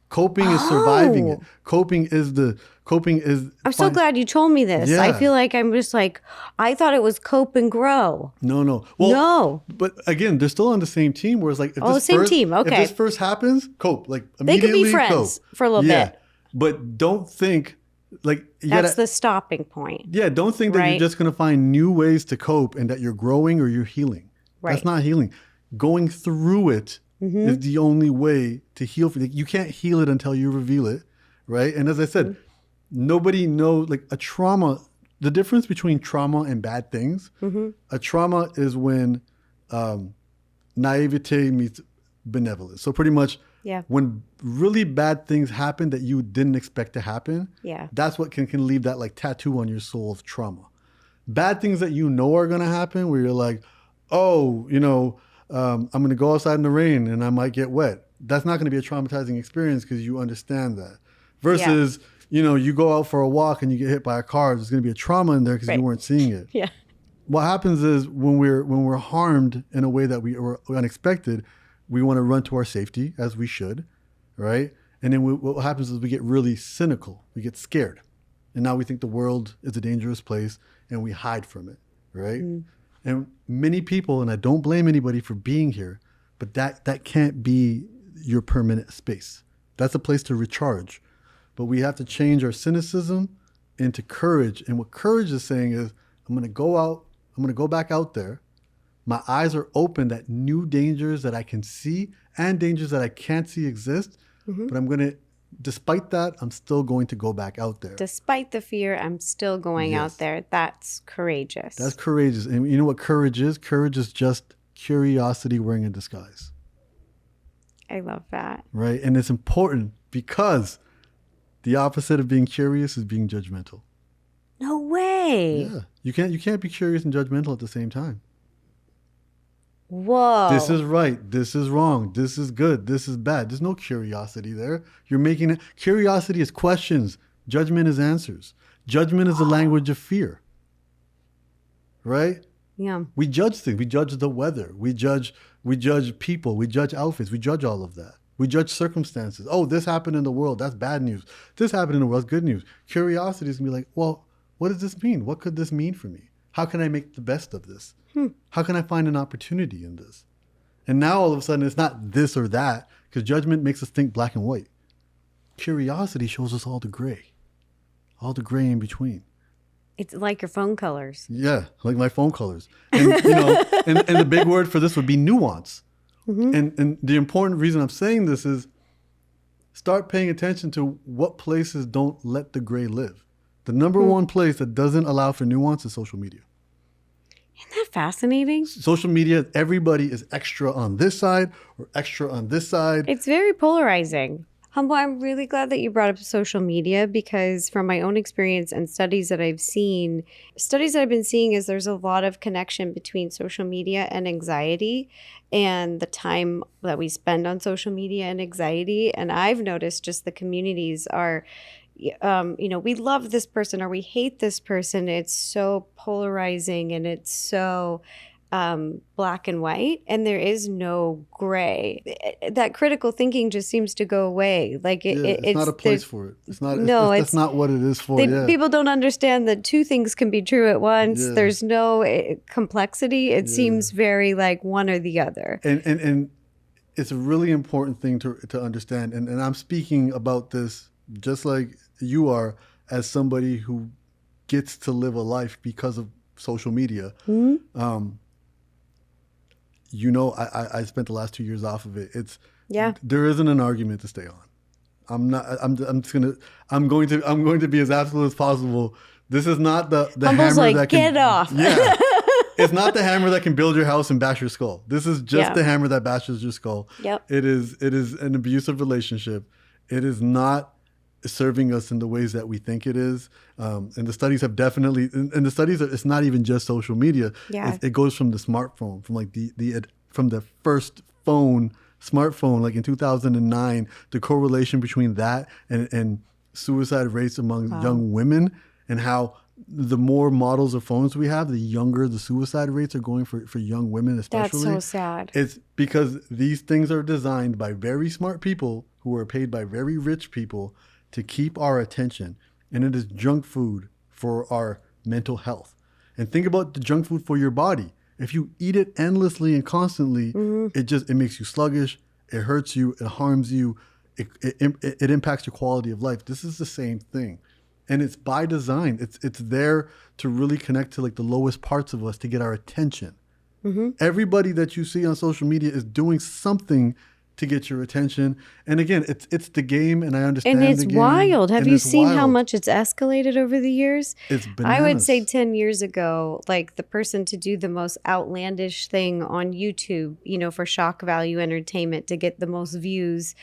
coping is surviving it. Oh. Coping is. I'm so glad you told me this. I Yeah. feel like I'm just like, I thought it was cope and grow. No. Well, No. But again, they're still on the same team. Whereas, like, if Oh, this same first, team, okay. If this first happens, cope. Like They could immediately be friends cope. for a little Yeah, bit. but don't think like you That's gotta, the stopping point. yeah. Don't think that Right. you're just gonna find new ways to cope and that you're growing or you're healing. Right. That's not healing. Going through it is the only way to heal. You can't heal it until you reveal it, right? And as I said, nobody knows like a trauma. The difference between trauma and bad things. A trauma is when naivete meets benevolence. So pretty much, Yeah. when really bad things happen that you didn't expect to happen, Yeah. that's what can leave that like tattoo on your soul of trauma. Bad things that you know are gonna happen, where you're like, oh, you know, I'm gonna go outside in the rain and I might get wet. That's not gonna be a traumatizing experience because you understand that. Versus, you know, you go out for a walk and you get hit by a car. There's gonna be a trauma in there because Right. you weren't seeing it. Yeah. What happens is when we're harmed in a way that we were unexpected, we want to run to our safety, as we should, right? And then what happens is we get really cynical. We get scared, and now we think the world is a dangerous place, and we hide from it, right? And many people, and I don't blame anybody for being here, but that can't be your permanent space. That's a place to recharge. But we have to change our cynicism into courage. And what courage is saying is, I'm going to go out. I'm going to go back out there. My eyes are open that new dangers that I can see and dangers that I can't see exist. But I'm going to, despite that, I'm still going to go back out there. Despite the fear, I'm still going Yes. out there. That's courageous. That's courageous. And you know what courage is? Courage is just curiosity wearing a disguise, I love that. right? And it's important because the opposite of being curious is being judgmental. No way. Yeah. You can't be curious and judgmental at the same time. Whoa. This is right. This is wrong. This is good. This is bad. There's no curiosity there. You're making it. Curiosity is questions. Judgment is answers. Judgment is the language of fear. Right? Yeah. We judge things. We judge the weather. We judge people. We judge outfits. We judge all of that. We judge circumstances. Oh, this happened in the world. That's bad news. This happened in the world. That's good news. Curiosity is going to be like, well, what does this mean? What could this mean for me? How can I make the best of this? How can I find an opportunity in this? And now all of a sudden it's not this or that, because judgment makes us think black and white. Curiosity shows us all the gray in between. It's like your phone colors. Yeah, like my phone colors. And you know, and the big word for this would be nuance. And the important reason I'm saying this is start paying attention to what places don't let the gray live. The number one place that doesn't allow for nuance is social media. Isn't that fascinating? Social media, everybody is extra on this side or extra on this side. It's very polarizing. Humble, I'm really glad that you brought up social media because from my own experience and studies that I've been seeing is there's a lot of connection between social media and anxiety and the time that we spend on social media and anxiety. And I've noticed just the communities are, we love this person or we hate this person. It's so polarizing and it's so black and white, and there is no gray. That critical thinking just seems to go away. Like it's not a place for it. It's not. No, that's not what it is for. People don't understand that two things can be true at once. Yeah. There's no complexity. It seems very like one or the other. And it's a really important thing to understand. And I'm speaking about this just like you are, as somebody who gets to live a life because of social media. I spent the last 2 years off of it. There isn't an argument to stay on. I'm going to be as absolute as possible. This is not the Humble's hammer like, that can, get off. Yeah. It's not the hammer that can build your house and bash your skull. This is just the hammer that bashes your skull. Yep. It is an abusive relationship. It is not serving us in the ways that we think it is. And the studies have definitely, and the studies, it's not even just social media. Yeah. It goes from the smartphone, from like from the first phone smartphone, like in 2009, the correlation between that and suicide rates among young women, and how the more models of phones we have, the younger the suicide rates are going for young women especially. That's so sad. It's because these things are designed by very smart people who are paid by very rich people to keep our attention. And it is junk food for our mental health. And think about the junk food for your body. If you eat it endlessly and constantly, it makes you sluggish, it hurts you, it harms you, it impacts your quality of life. This is the same thing. And it's by design. It's there to really connect to like the lowest parts of us to get our attention. Everybody that you see on social media is doing something to get your attention. And again, it's the game, and I understand And it's the game, wild. Have and you it's seen how wild. much it's escalated over the years? It's I would bananas. say 10 years ago, like the person to do the most outlandish thing on YouTube, you know, for shock value entertainment to get the most views,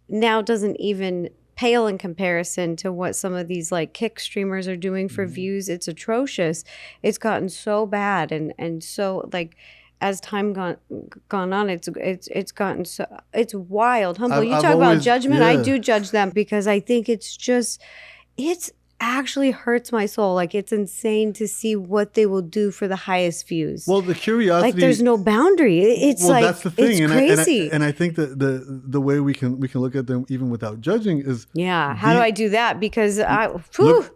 now doesn't even pale in comparison to what some of these like kick streamers are doing for views. It's atrocious. It's gotten so bad, and so like as time gone on, it's gotten so, it's wild. Humble, you I've talk about always- judgment. I yeah. do judge them because I think it's actually hurts my soul. Like it's insane to see what they will do for the highest views. Well, the curiosity. Like there's no boundary. It's well, like that's the thing, it's and crazy. I think that the way we can look at them even without judging is yeah. How do I do that? Because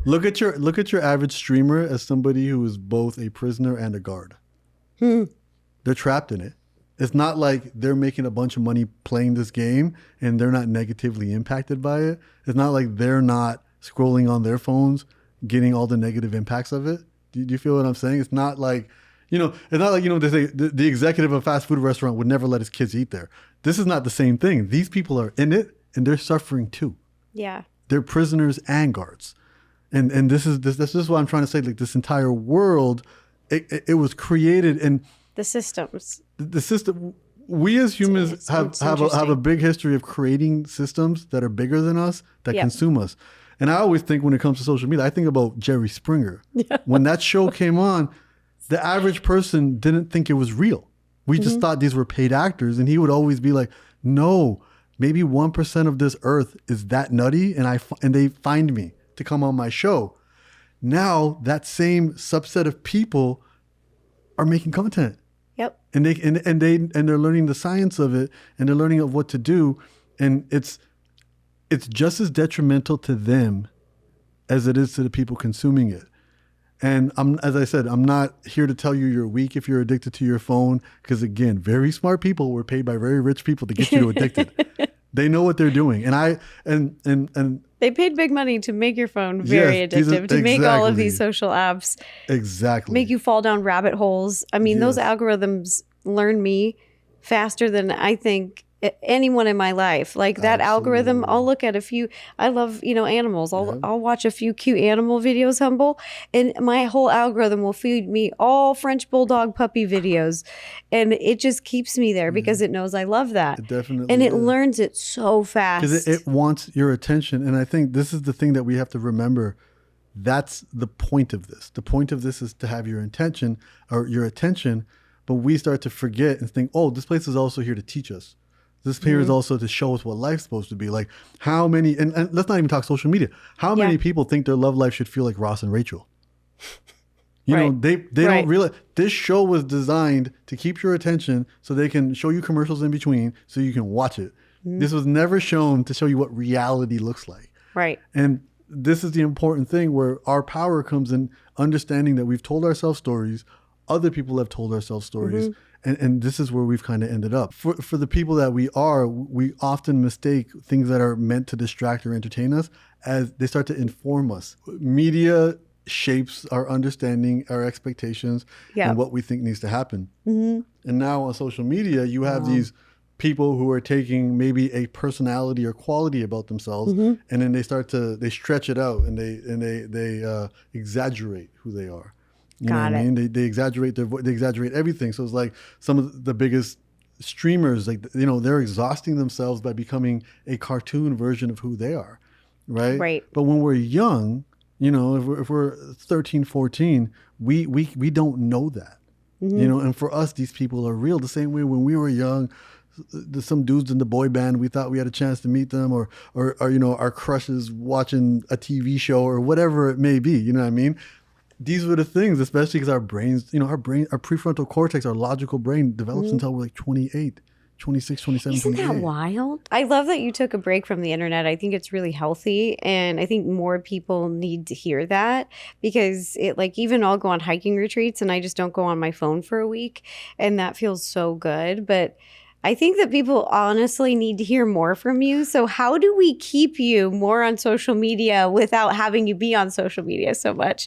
look at your average streamer as somebody who is both a prisoner and a guard. They're trapped in it. It's not like they're making a bunch of money playing this game and they're not negatively impacted by it. It's not like they're not scrolling on their phones, getting all the negative impacts of it. Do you feel what I'm saying? It's not like, they say the executive of a fast food restaurant would never let his kids eat there. This is not the same thing. These people are in it and they're suffering too. yeah. They're prisoners and guards. And this is what I'm trying to say. Like this entire world, it was created, and The systems. the system, we as humans have a interesting. big history of creating systems that are bigger than us, that Yeah. consume us. And I always think when it comes to social media, I think about Jerry Springer. When that show came on, the average person didn't think it was real. We just thought these were paid actors. And he would always be like, no, maybe 1% of this earth is that nutty. And they find me to come on my show. Now that same subset of people are making content. Yep. And they're learning the science of it, and they're learning of what to do, and it's just as detrimental to them as it is to the people consuming it. And as I said, I'm not here to tell you you're weak if you're addicted to your phone, because again, very smart people were paid by very rich people to get you addicted. They know what they're doing, and They paid big money to make your phone very Yes, these are- addictive, to make all of exactly. these social apps, exactly make you fall down rabbit holes. I mean, those Yes. algorithms learn me faster than I think anyone in my life. Like that algorithm, I'll look at a few. I love, animals. I'll watch a few cute animal videos, Humble, and my whole algorithm will feed me all French bulldog puppy videos, and it just keeps me there because it knows I love that. It definitely and it is. learns it so fast. because it wants your attention. And I think this is the thing that we have to remember. That's the point of this. The point of this is to have your attention, but we start to forget and think, oh, this place is also here to teach us. This here is also to show us what life's supposed to be like. How many, and let's not even talk social media. How many people think their love life should feel like Ross and Rachel? You know, Right. they Right. don't realize this show was designed to keep your attention so they can show you commercials in between so you can watch it. This was never shown to show you what reality looks like. Right. And this is the important thing where our power comes in understanding that we've told ourselves stories, other people have told ourselves stories, and this is where we've kind of ended up. For the people that we often mistake things that are meant to distract or entertain us as they start to inform us. Media shapes our understanding, our expectations, and what we think needs to happen. And now on social media, you have these people who are taking maybe a personality or quality about themselves, and then they stretch it out and they exaggerate who they are. You know what I mean? They exaggerate they exaggerate everything. So it's like some of the biggest streamers, like, they're exhausting themselves by becoming a cartoon version of who they are. Right. But when we're young, if we're 13, 14, we don't know that. And for us, these people are real. The same way when we were young, some dudes in the boy band. We thought we had a chance to meet them, or our crushes watching a TV show or whatever it may be. You know what I mean? These were the things, especially because our brains, our prefrontal cortex, our logical brain develops until we're like 28. 26, 27, Isn't 28. that wild? I love that you took a break from the internet. I think it's really healthy. And I think more people need to hear that because even I'll go on hiking retreats and I just don't go on my phone for a week. And that feels so good. But I think that people honestly need to hear more from you. So how do we keep you more on social media without having you be on social media so much?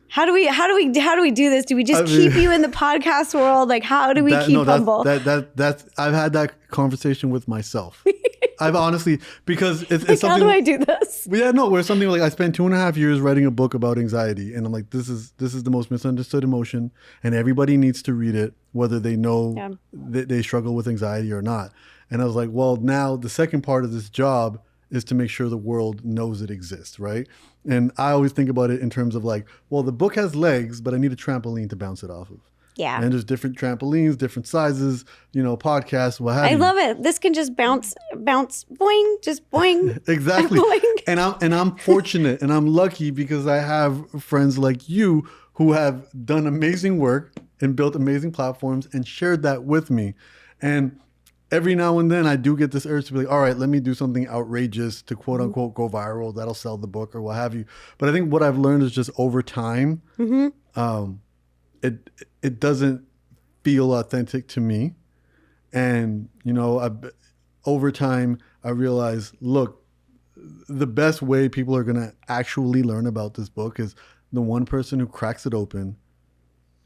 How do we do this? Do we just keep you in the podcast world? Like, how do we keep humble? That's I've had that conversation with myself. I've honestly, because it's something. How do I do this? Yeah, no, where something like I spent 2.5 years writing a book about anxiety, and I'm like, this is the most misunderstood emotion, and everybody needs to read it, whether they know that they struggle with anxiety or not. And I was like, well, now the second part of this job is to make sure the world knows it exists, right? And I always think about it in terms of like, well, the book has legs, but I need a trampoline to bounce it off of. Yeah. And there's different trampolines, different sizes, podcasts, what have you. I love it. This can just bounce, boing, just boing. Exactly. Boing. And I'm fortunate and I'm lucky because I have friends like you who have done amazing work and built amazing platforms and shared that with me. And every now and then I do get this urge to be like, all right, let me do something outrageous to quote unquote go viral. That'll sell the book or what have you. But I think what I've learned is just over time, it doesn't feel authentic to me. And, over time I realized, look, the best way people are going to actually learn about this book is the one person who cracks it open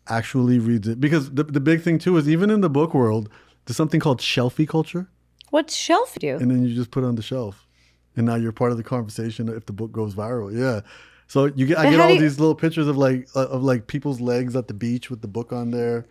actually reads it. Because the big thing too is even in the book world, there's something called shelfie culture. What's shelf do? And then you just put it on the shelf. And now you're part of the conversation if the book goes viral. Yeah. So I get all these little pictures of like people's legs at the beach with the book on there.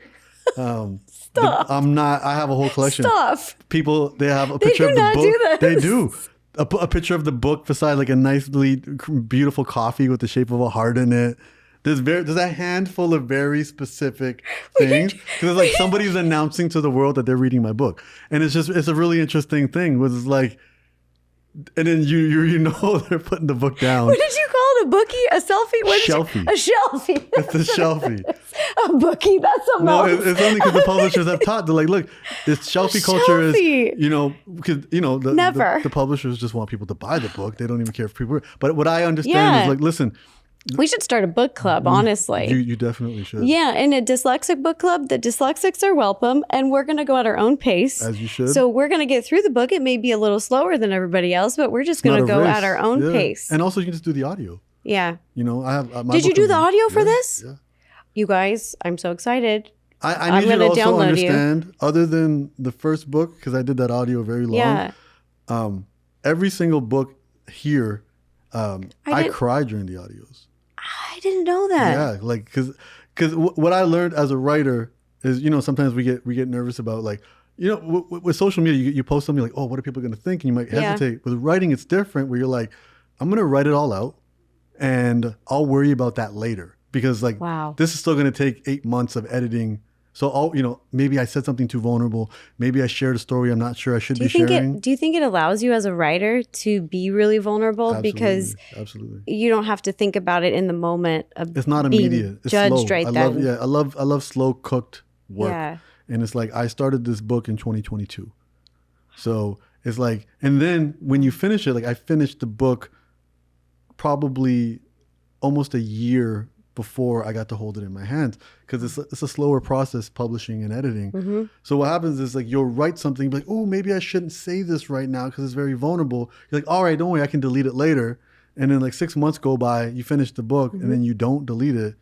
Stop. I have a whole collection. Stop. People, they have a picture of the book. Do this. They do. A picture of the book beside like a nicely beautiful coffee with the shape of a heart in it. There's a handful of very specific things because it's like somebody's announcing to the world that they're reading my book, and it's a really interesting thing. Was it's like, and then they're putting the book down. What did you call it? A bookie? A selfie? Shelfie. A shelfie. It's a shelfie. A bookie. That's something else. It's only because the publishers have taught. They're like, look, this shelfie culture is, because the publishers just want people to buy the book. They don't even care if people. But what I understand is like, listen. We should start a book club, honestly. You definitely should. Yeah, and a dyslexic book club. The dyslexics are welcome, and we're going to go at our own pace. As you should. So we're going to get through the book. It may be a little slower than everybody else, but we're just going to go at our own pace. And also, you can just do the audio. Yeah. I have. My Did you book do is- the audio for this? Yeah. You guys, I'm so excited. I need you to also understand, other than the first book, because I did that audio very long. Yeah. Every single book here, I cry during the audios. I didn't know that. Yeah, like because what I learned as a writer is, sometimes we get nervous about like, with social media, you post something like, oh, what are people going to think? And you might hesitate. With writing, it's different where you're like, I'm going to write it all out and I'll worry about that later because like, this is still going to take 8 months of editing. So maybe I said something too vulnerable. Maybe I shared a story I'm not sure I should be sharing. Do you think it allows you as a writer to be really vulnerable? Absolutely. Because you don't have to think about it in the moment of it's not immediate. It's judged slow. right then. I love slow cooked work. Yeah. And it's like I started this book in 2022. So it's like, and then when you finish it, like I finished the book probably almost a year before I got to hold it in my hands because it's a slower process, publishing and editing. Mm-hmm. So what happens is like you'll write something like, oh, maybe I shouldn't say this right now because it's very vulnerable. You're like, all right, don't worry, I can delete it later. And then like 6 months go by, you finish the book and then you don't delete it.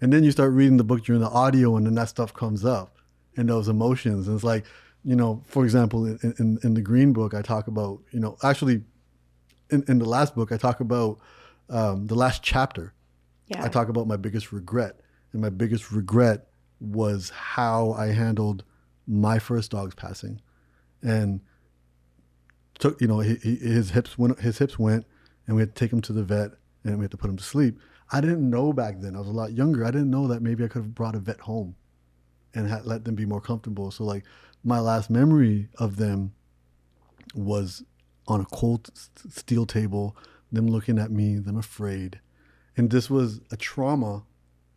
And then you start reading the book during the audio and then that stuff comes up and those emotions. And it's like, for example, in the Green Book, I talk about, actually in the last book, I talk about the last chapter. Yeah. I talk about my biggest regret. And my biggest regret was how I handled my first dog's passing. And took, his hips went and we had to take him to the vet and we had to put him to sleep. I didn't know back then. I was a lot younger. I didn't know that maybe I could have brought a vet home and let them be more comfortable. So like my last memory of them was on a cold steel table, them looking at me, them afraid. And this was a trauma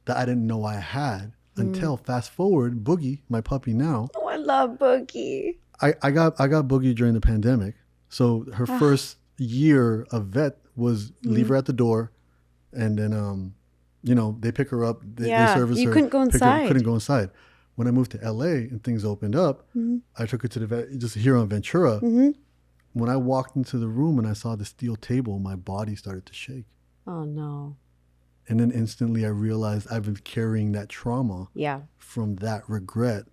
that I didn't know I had until fast forward, Boogie, my puppy now. Oh, I love Boogie. I got Boogie during the pandemic. So her first year of vet was leave her at the door, and then they pick her up, they service her. You couldn't go inside. Couldn't go inside. When I moved to LA and things opened up, I took her to the vet just here on Ventura. When I walked into the room and I saw the steel table, my body started to shake. Oh no. And then instantly I realized I've been carrying that trauma from that regret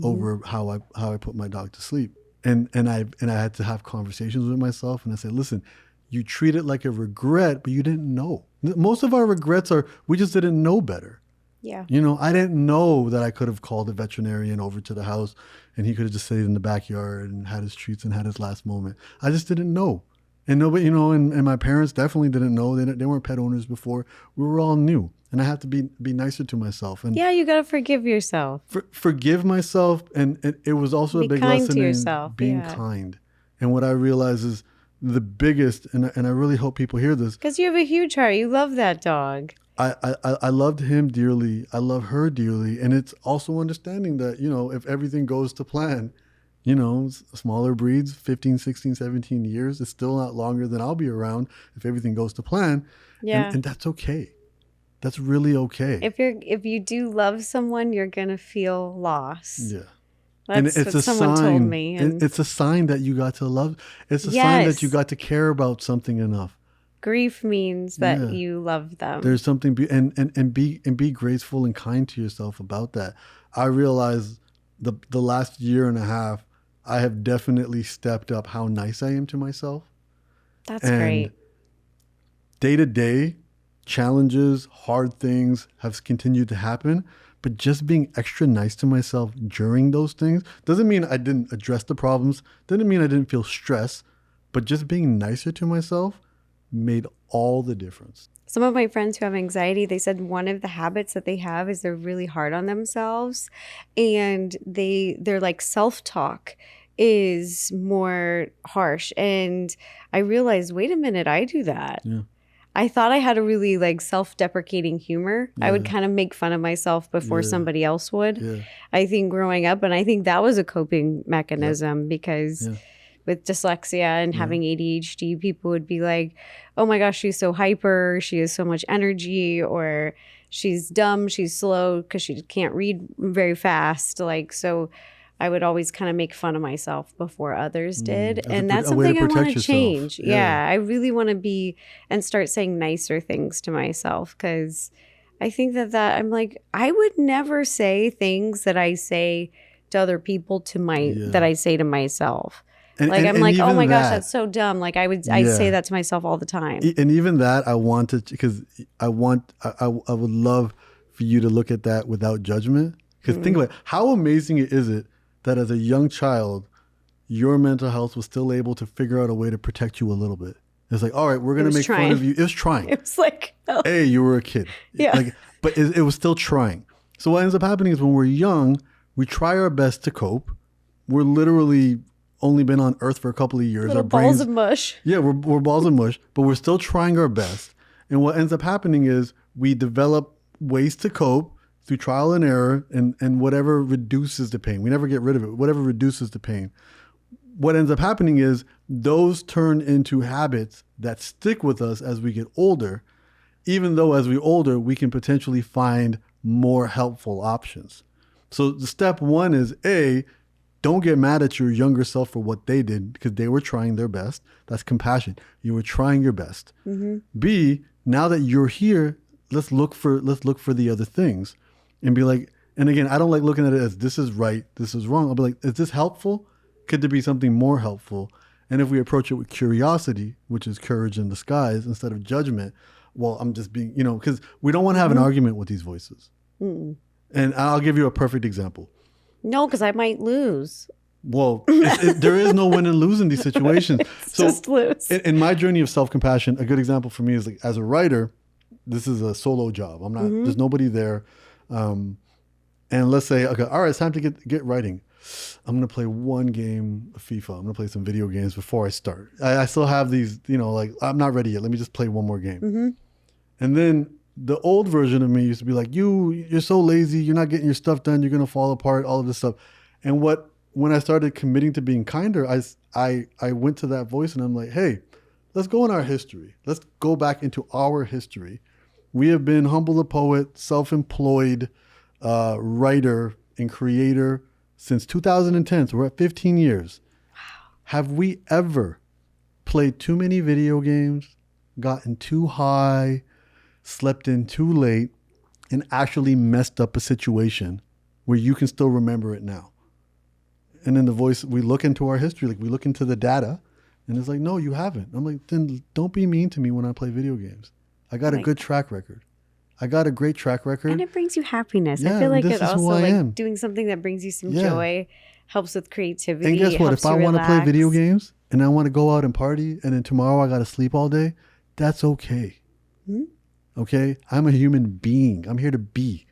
over how I put my dog to sleep. And I had to have conversations with myself, and I said, listen, you treat it like a regret, but you didn't know. Most of our regrets are, we just didn't know better. Yeah. I didn't know that I could have called a veterinarian over to the house and he could have just stayed in the backyard and had his treats and had his last moment. I just didn't know. And nobody, and my parents definitely didn't know. They weren't pet owners before. We were all new. And I have to be nicer to myself. And you got to forgive yourself. Forgive myself. And it was also a big lesson to in yourself. being kind. And what I realize is the biggest, and I really hope people hear this. Because you have a huge heart. You love that dog. I loved him dearly. I love her dearly. And it's also understanding that, if everything goes to plan, smaller breeds, 15, 16, 17 years, it's still not longer than I'll be around if everything goes to plan. Yeah. And that's okay. That's really okay. If you do love someone, you're going to feel lost. Yeah. That's and it's what someone told me. And it's a sign that you got to love. It's a sign that you got to care about something enough. Grief means that you love them. There's something and be graceful and kind to yourself about that. I realized the last year and a half, I have definitely stepped up how nice I am to myself. That's great. Day to day, challenges, hard things have continued to happen, but just being extra nice to myself during those things doesn't mean I didn't address the problems, doesn't mean I didn't feel stress, but just being nicer to myself made all the difference. Some of my friends who have anxiety, they said one of the habits that they have is they're really hard on themselves, and their like self-talk is more harsh. And I realized, wait a minute, I do that. Yeah. I thought I had a really like self-deprecating humor. Yeah. I would kind of make fun of myself before somebody else would. Yeah. I think growing up, and I think that was a coping mechanism because with dyslexia and having ADHD, people would be like, oh my gosh, she's so hyper, she has so much energy, or she's dumb, she's slow because she can't read very fast. Like, so I would always kind of make fun of myself before others did. And that's something I want to change. Yeah, I really want to be and start saying nicer things to myself, because I think that I'm like, I would never say things that I say to other people that I say to myself. I'm like, oh my gosh, that's so dumb. Like I say that to myself all the time. And even that, I wanted, because I would love for you to look at that without judgment. Because think about it, how amazing is it that as a young child, your mental health was still able to figure out a way to protect you a little bit. It's like, all right, we're going to make fun of you. It was trying. It was like, oh. Hey, you were a kid. Yeah. But it was still trying. So what ends up happening is when we're young, we try our best to cope. We're literally only been on Earth for a couple of years. Little balls of mush. Yeah, we're balls of mush, but we're still trying our best. And what ends up happening is we develop ways to cope through trial and error and whatever reduces the pain. We never get rid of it. Whatever reduces the pain. What ends up happening is those turn into habits that stick with us as we get older, even though as we older, we can potentially find more helpful options. So the step one is don't get mad at your younger self for what they did, because they were trying their best. That's compassion. You were trying your best. Mm-hmm. B, now that you're here, let's look for the other things and be like, and again, I don't like looking at it as this is right, this is wrong. I'll be like, is this helpful? Could there be something more helpful? And if we approach it with curiosity, which is courage in disguise, instead of judgment, well, I'm just being, because we don't want to have an argument with these voices. Mm-mm. And I'll give you a perfect example. No, because I might lose. Well, there is no win and lose in these situations. So just lose. In my journey of self-compassion, a good example for me is like, as a writer, this is a solo job. I'm not, there's nobody there. And let's say, okay, all right, it's time to get writing. I'm going to play one game of FIFA. I'm going to play some video games before I start. I still have these, like, I'm not ready yet. Let me just play one more game. Mm-hmm. And then the old version of me used to be like, you're so lazy. You're not getting your stuff done. You're going to fall apart, all of this stuff. And when I started committing to being kinder, I went to that voice and I'm like, hey, let's go in our history. Let's go back into our history. We have been Humble the Poet, self-employed writer and creator since 2010. So we're at 15 years. Wow. Have we ever played too many video games, gotten too high, slept in too late, and actually messed up a situation where you can still remember it now? And then the voice, we look into our history, like we look into the data, and it's like, no, you haven't. I'm like, then don't be mean to me when I play video games. I got a good track record. I got a great track record. And it brings you happiness. Yeah, I feel like this it is also who I like am. doing something that brings you some joy, helps with creativity. And guess what? Helps If I you want to play relax. video games and I want to go out and party and then tomorrow I got to sleep all day, that's okay. Okay? I'm a human being. I'm here to be.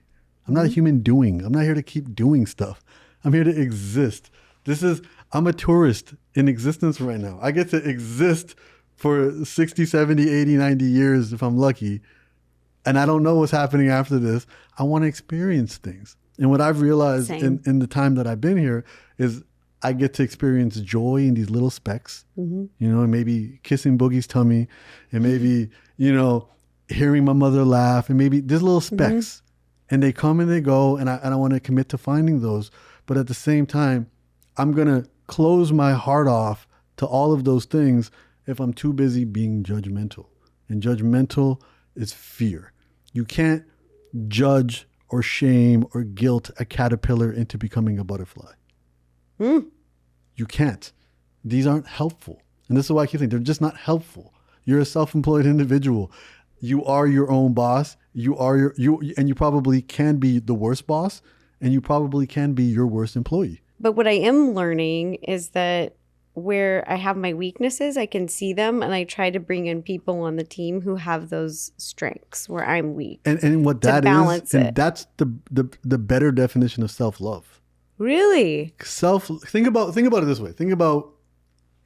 I'm not a human doing. I'm not here to keep doing stuff. I'm here to exist. I'm a tourist in existence right now. I get to exist for 60, 70, 80, 90 years if I'm lucky. And I don't know what's happening after this. I want to experience things. And what I've realized in the time that I've been here is I get to experience joy in these little specks, and maybe kissing Boogie's tummy and maybe, hearing my mother laugh and maybe these little specks and they come and they go. And I want to commit to finding those. But at the same time, I'm going to close my heart off to all of those things if I'm too busy being judgmental. And judgmental is fear. You can't judge or shame or guilt a caterpillar into becoming a butterfly. You can't. These aren't helpful. And this is why I keep saying they're just not helpful. You're a self-employed individual. You are your own boss. And you probably can be the worst boss, and you probably can be your worst employee. But what I am learning is that where I have my weaknesses, I can see them, and I try to bring in people on the team who have those strengths where I'm weak. And what that balance is, and it. that's the better definition of self-love. Really? Think about it this way. Think about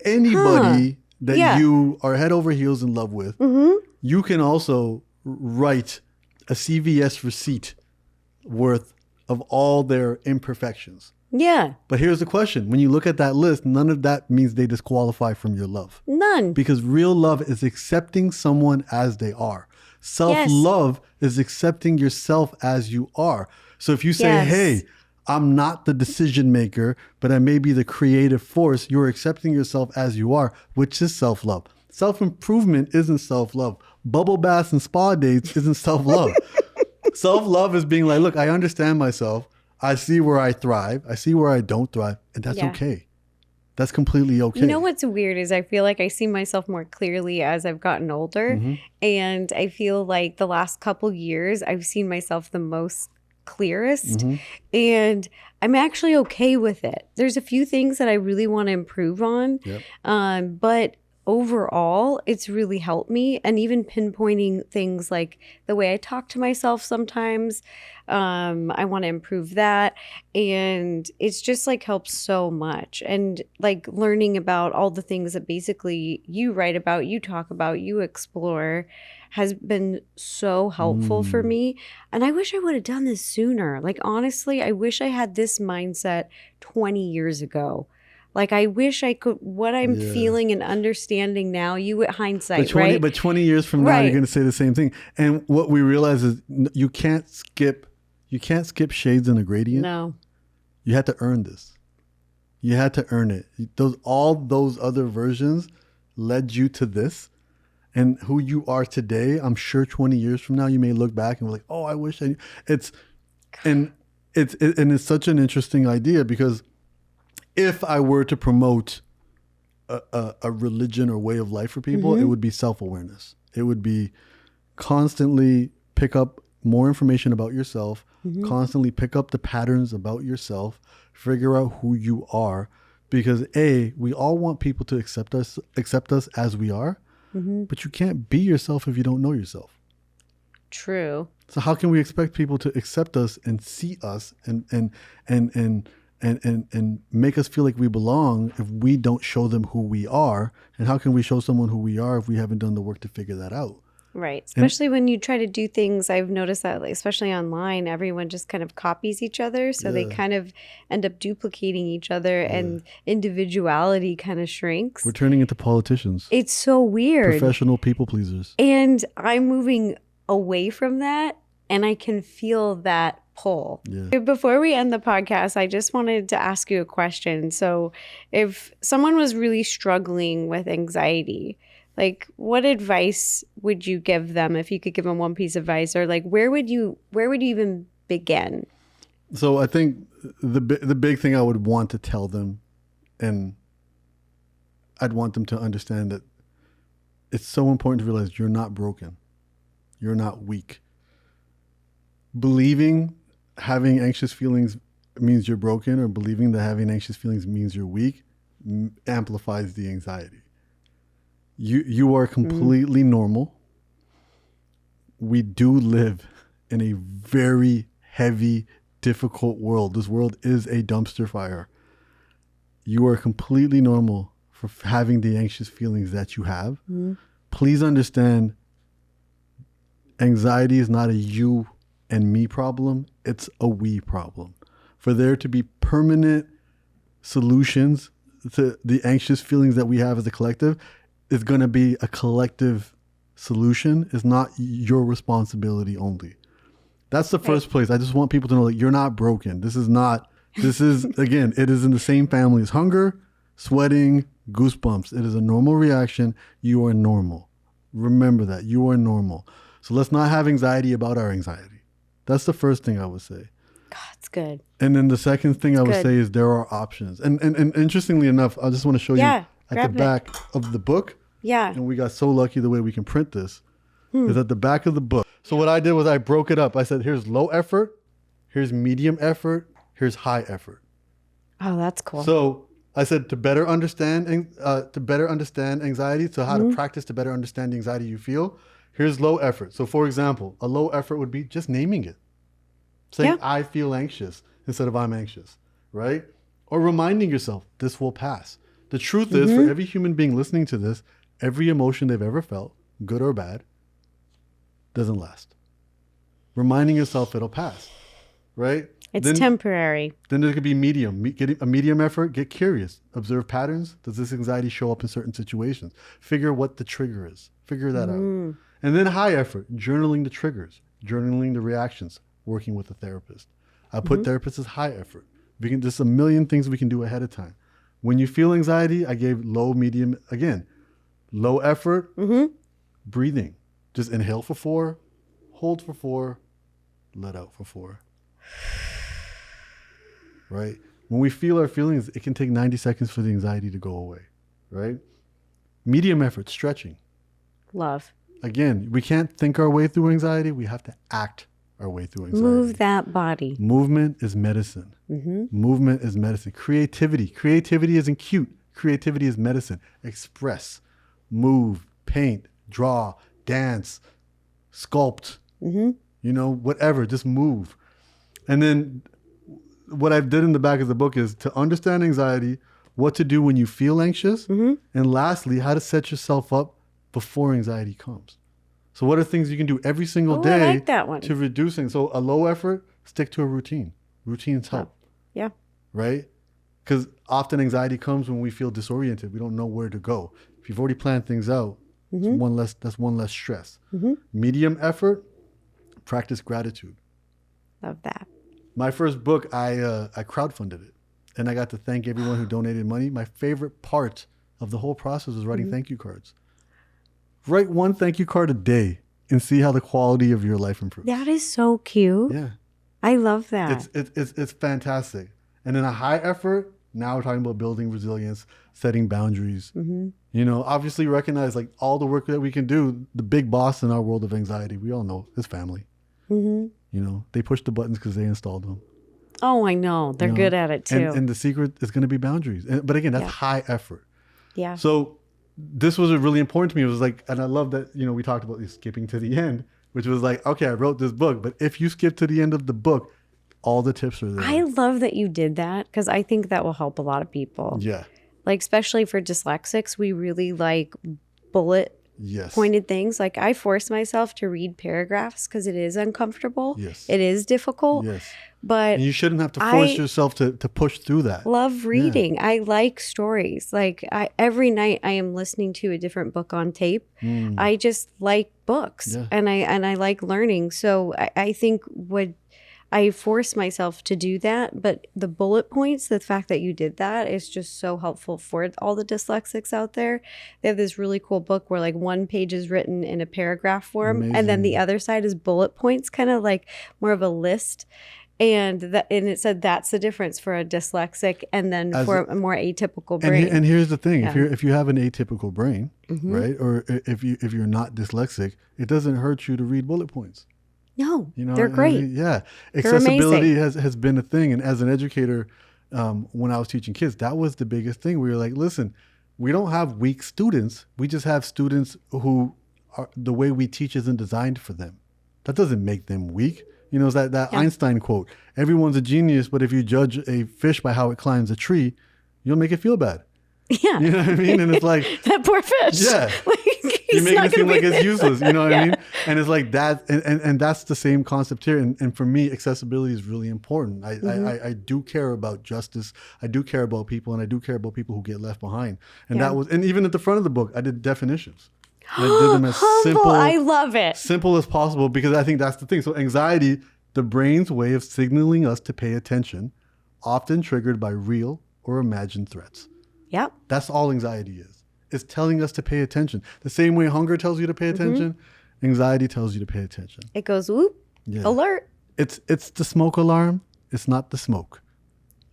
anybody that you are head over heels in love with. You can also write a CVS receipt worth of all their imperfections. Yeah. But here's the question. When you look at that list, none of that means they disqualify from your love. None. Because real love is accepting someone as they are. Self-love is accepting yourself as you are. So if you say, hey, I'm not the decision maker, but I may be the creative force, you're accepting yourself as you are, which is self-love. Self-improvement isn't self-love. Bubble baths and spa dates isn't self-love. Self-love is being like, look, I understand myself. I see where I thrive. I see where I don't thrive. And that's okay. That's completely okay. You know what's weird is I feel like I see myself more clearly as I've gotten older. And I feel like the last couple years, I've seen myself the most clearest. And I'm actually okay with it. There's a few things that I really want to improve on. But overall, it's really helped me. And even pinpointing things like the way I talk to myself sometimes, I want to improve that. And it's just like helps so much. And like learning about all the things that basically you write about, you talk about, you explore has been so helpful for me. And I wish I would have done this sooner. Like, honestly, I wish I had this mindset 20 years ago. Like, I wish I could, what I'm feeling and understanding now, you at hindsight, right? But 20 years from now, you're going to say the same thing. And what we realize is you can't skip shades in a gradient. No. You had to earn this. You had to earn it. All those other versions led you to this. And who you are today, I'm sure 20 years from now, you may look back and be like, oh, I wish I knew. It's such an interesting idea because if I were to promote a religion or way of life for people, it would be self-awareness. It would be constantly pick up more information about yourself, constantly pick up the patterns about yourself, figure out who you are. Because we all want people to accept us as we are, but you can't be yourself if you don't know yourself. True. So how can we expect people to accept us and see us and make us feel like we belong if we don't show them who we are? And how can we show someone who we are if we haven't done the work to figure that out? Right. Especially when you try to do things, I've noticed that, like, especially online, everyone just kind of copies each other. So they kind of end up duplicating each other and individuality kind of shrinks. We're turning into politicians, It's so weird. professional people pleasers. And I'm moving away from that, and I can feel that pull. Yeah. Before we end the podcast, I just wanted to ask you a question. So if someone was really struggling with anxiety, like, what advice would you give them if you could give them one piece of advice, or like where would you even begin? So I think the big thing I would want to tell them, and I'd want them to understand that it's so important to realize you're not broken. You're not weak. Believing having anxious feelings means you're broken, or believing that having anxious feelings means you're weak, amplifies the anxiety. You are completely normal. We do live in a very heavy, difficult world. This world is a dumpster fire. You are completely normal for having the anxious feelings that you have. Please understand, anxiety is not a you and me problem. It's a we problem. For there to be permanent solutions to the anxious feelings that we have as a collective, is going to be a collective solution. It's not your responsibility only. That's the first place. I just want people to know that you're not broken. This is, again, it is in the same family as hunger, sweating, goosebumps. It is a normal reaction. You are normal. Remember that. You are normal. So let's not have anxiety about our anxiety. That's the first thing I would say. God, it's good. And then the second thing I would good. say is there are options. And interestingly enough, I just want to show you at the grab it. back of the book. Yeah. And we got so lucky the way we can print this is at the back of the book. So what I did was I broke it up. I said, here's low effort, here's medium effort, here's high effort. Oh, that's cool. So I said to better understand anxiety, so how to practice to better understand the anxiety you feel. Here's low effort. So for example, a low effort would be just naming it. Saying I feel anxious instead of I'm anxious, right? Or reminding yourself this will pass. The truth is, for every human being listening to this, every emotion they've ever felt, good or bad, doesn't last. Reminding yourself it'll pass, right? It's temporary. Then there could be medium. Get a medium effort, get curious. Observe patterns. Does this anxiety show up in certain situations? Figure what the trigger is. Figure that out. And then high effort, journaling the triggers, journaling the reactions, working with a therapist. I put therapists as high effort. There's a million things we can do ahead of time. When you feel anxiety, I gave low, medium, again, low effort, breathing. Just inhale for 4, hold for 4, let out for 4. Right? When we feel our feelings, it can take 90 seconds for the anxiety to go away. Right? Medium effort, stretching. Love. Again, we can't think our way through anxiety. We have to act our way through anxiety. Move that body. Movement is medicine. Movement is medicine. Creativity. Creativity isn't cute. Creativity is medicine. Express, move, paint, draw, dance, sculpt, whatever, just move. And then what I did in the back of the book is to understand anxiety, what to do when you feel anxious, and lastly, how to set yourself up before anxiety comes. So what are things you can do every single day I like that one. to reducing? So a low effort, stick to a routine. Routines help. Yeah. Right? Because often anxiety comes when we feel disoriented. We don't know where to go. If you've already planned things out, that's one less stress. Medium effort, practice gratitude. Love that. My first book, I crowdfunded it, and I got to thank everyone who donated money. My favorite part of the whole process was writing thank you cards. Write one thank you card a day and see how the quality of your life improves. That is so cute. Yeah. I love that. It's fantastic. And then a high effort, now we're talking about building resilience, setting boundaries. Obviously recognize like all the work that we can do. The big boss in our world of anxiety, we all know, is family. They push the buttons because they installed them. Oh, I know. They're good at it too. And the secret is going to be boundaries. But again, that's high effort. Yeah. So this was really important to me. It was like, and I love that, we talked about skipping to the end. which was like, okay, I wrote this book, but if you skip to the end of the book, all the tips are there. I love that you did that because I think that will help a lot of people. Yeah. Like, especially for dyslexics, we really like bullet Yes. pointed things. Like, I force myself to read paragraphs because it is uncomfortable. Yes. It is difficult. Yes. But And you shouldn't have to force I yourself to push through that. love reading. I like stories. Like, every night I am listening to a different book on tape. I just like books, Yeah. and I like learning. So I think I force myself to do that, but the bullet points, the fact that you did that is just so helpful for all the dyslexics out there. They have this really cool book where like one page is written in a paragraph form, and then the other side is bullet points, kind of like more of a list. And it said that's the difference for a dyslexic and then for a more atypical brain. And here's the thing: if you have an atypical brain, right, or if you're not dyslexic, it doesn't hurt you to read bullet points. No, You know, they're great. Yeah, They're accessibility amazing. has been a thing, and as an educator, when I was teaching kids, that was the biggest thing. We were like, listen, we don't have weak students. We just have students who the way we teach isn't designed for them. That doesn't make them weak. You know, it's that Einstein quote: "Everyone's a genius, but if you judge a fish by how it climbs a tree, you'll make it feel bad." Yeah. You know what I mean? And it's like, that poor fish. yeah, He's you make not it seem gonna like be it's useless. You know what I Yeah. mean? And it's like that, and that's the same concept here. And for me, accessibility is really important. I do care about justice. I do care about people, and I do care about people who get left behind. And that was, and even at the front of the book, I did definitions. And I did them as Humble. I love it. simple as possible, because I think that's the thing. So anxiety, the brain's way of signaling us to pay attention, often triggered by real or imagined threats. Yep. That's all anxiety is. It's telling us to pay attention. The same way hunger tells you to pay attention, anxiety tells you to pay attention. It goes whoop, alert. It's the smoke alarm. It's not the smoke.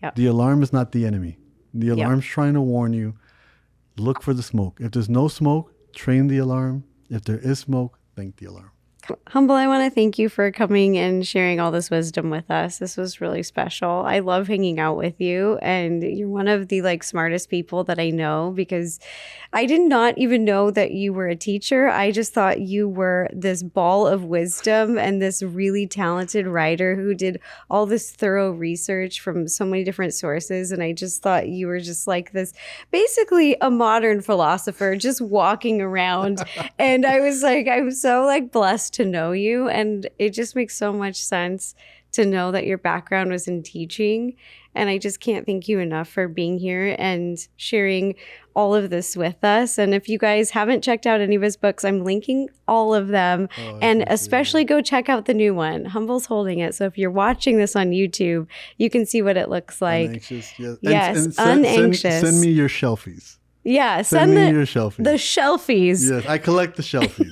Yep. The alarm is not the enemy. The alarm's trying to warn you. Look for the smoke. If there's no smoke, train the alarm. If there is smoke, thank the alarm. Humble, I want to thank you for coming and sharing all this wisdom with us. This was really special. I love hanging out with you, and you're one of the smartest people that I know, because I did not even know that you were a teacher. I just thought you were this ball of wisdom and this really talented writer who did all this thorough research from so many different sources. And I just thought you were just like this, basically a modern philosopher just walking around. And I was like, I'm so blessed to know you, and it just makes so much sense to know that your background was in teaching. And I just can't thank you enough for being here and sharing all of this with us. And if you guys haven't checked out any of his books, I'm linking all of them. And especially go check out the new one. Humble's holding it. So if you're watching this on YouTube, you can see what it looks like. Unanxious, yes. Yes, And send unanxious. Send me your shelfies. Yeah, Send me your shelfies. the shelfies. Yes, I collect the shelfies.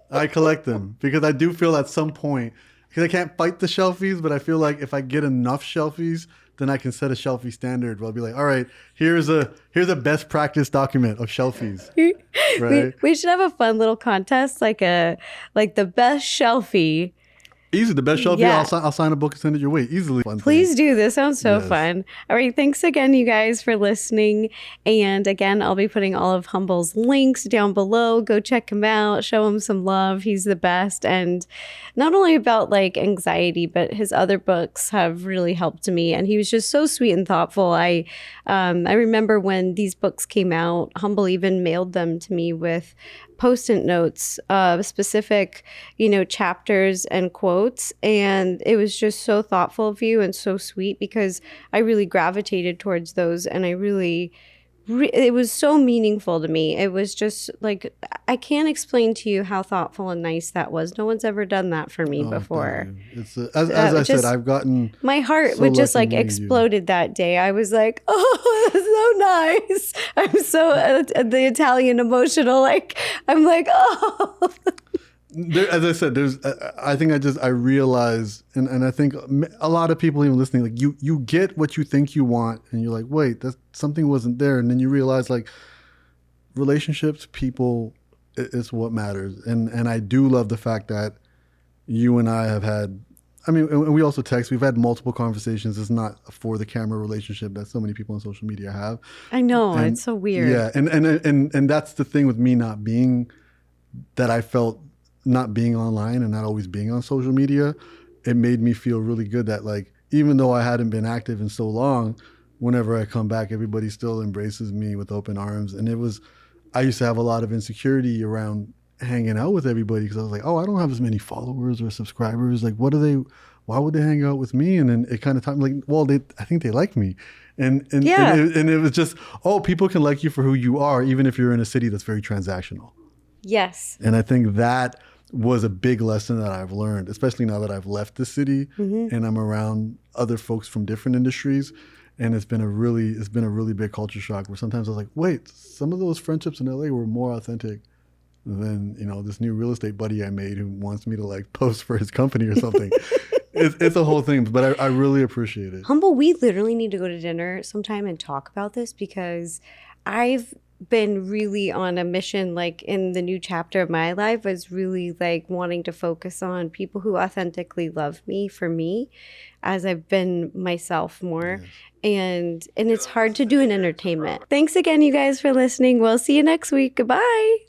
I collect them because I do feel at some point, because I can't fight the shelfies, but I feel like if I get enough shelfies, then I can set a shelfie standard where I'll be like, all right, here's a best practice document of shelfies. Right? We should have a fun little contest, like the best shelfie. Easy, the best shelfie. Yeah. I'll sign a book and send it your way. Easily. Fun Please thing. do. This sounds so Yes. fun. All right. Thanks again, you guys, for listening. And again, I'll be putting all of Humble's links down below. Go check him out. Show him some love. He's the best. And not only about anxiety, but his other books have really helped me. And he was just so sweet and thoughtful. I remember when these books came out, Humble even mailed them to me with Post-it notes of specific, chapters and quotes. And it was just so thoughtful of you and so sweet, because I really gravitated towards those. And I really, it was so meaningful to me. It was just I can't explain to you how thoughtful and nice that was. No one's ever done that for me before. Thank you. It's as I said, I've gotten My heart so would just lucky meeting you. exploded that day. I was like, oh, that's so nice. I'm so the Italian emotional. I'm like, oh. As I said, I think I realize, and I think a lot of people even listening, you get what you think you want, and you're like, wait, something wasn't there, and then you realize relationships, people, is what matters, and I do love the fact that you and I have had. I mean, and we also text. We've had multiple conversations. It's not a for the camera relationship that so many people on social media have. I know, And- it's so weird. Yeah, and that's the thing with me not being that. I felt not being online and not always being on social media, it made me feel really good that like, even though I hadn't been active in so long, whenever I come back, everybody still embraces me with open arms. And I used to have a lot of insecurity around hanging out with everybody because I was like, oh, I don't have as many followers or subscribers. Like, why would they hang out with me? And then it kind of taught me like, well, I think they like me. And it was just, oh, people can like you for who you are, even if you're in a city that's very transactional. Yes. And I think that was a big lesson that I've learned, especially now that I've left the city and I'm around other folks from different industries. And it's been a really big culture shock where sometimes I was like, wait, some of those friendships in LA were more authentic than, this new real estate buddy I made who wants me to like post for his company or something. It's a whole thing, but I really appreciate it. Humble, we literally need to go to dinner sometime and talk about this because I've been really on a mission, like in the new chapter of my life, is really like wanting to focus on people who authentically love me for me as I've been myself more. And it's hard to do in entertainment. Thanks again, you guys, for listening. We'll see you next week. Goodbye.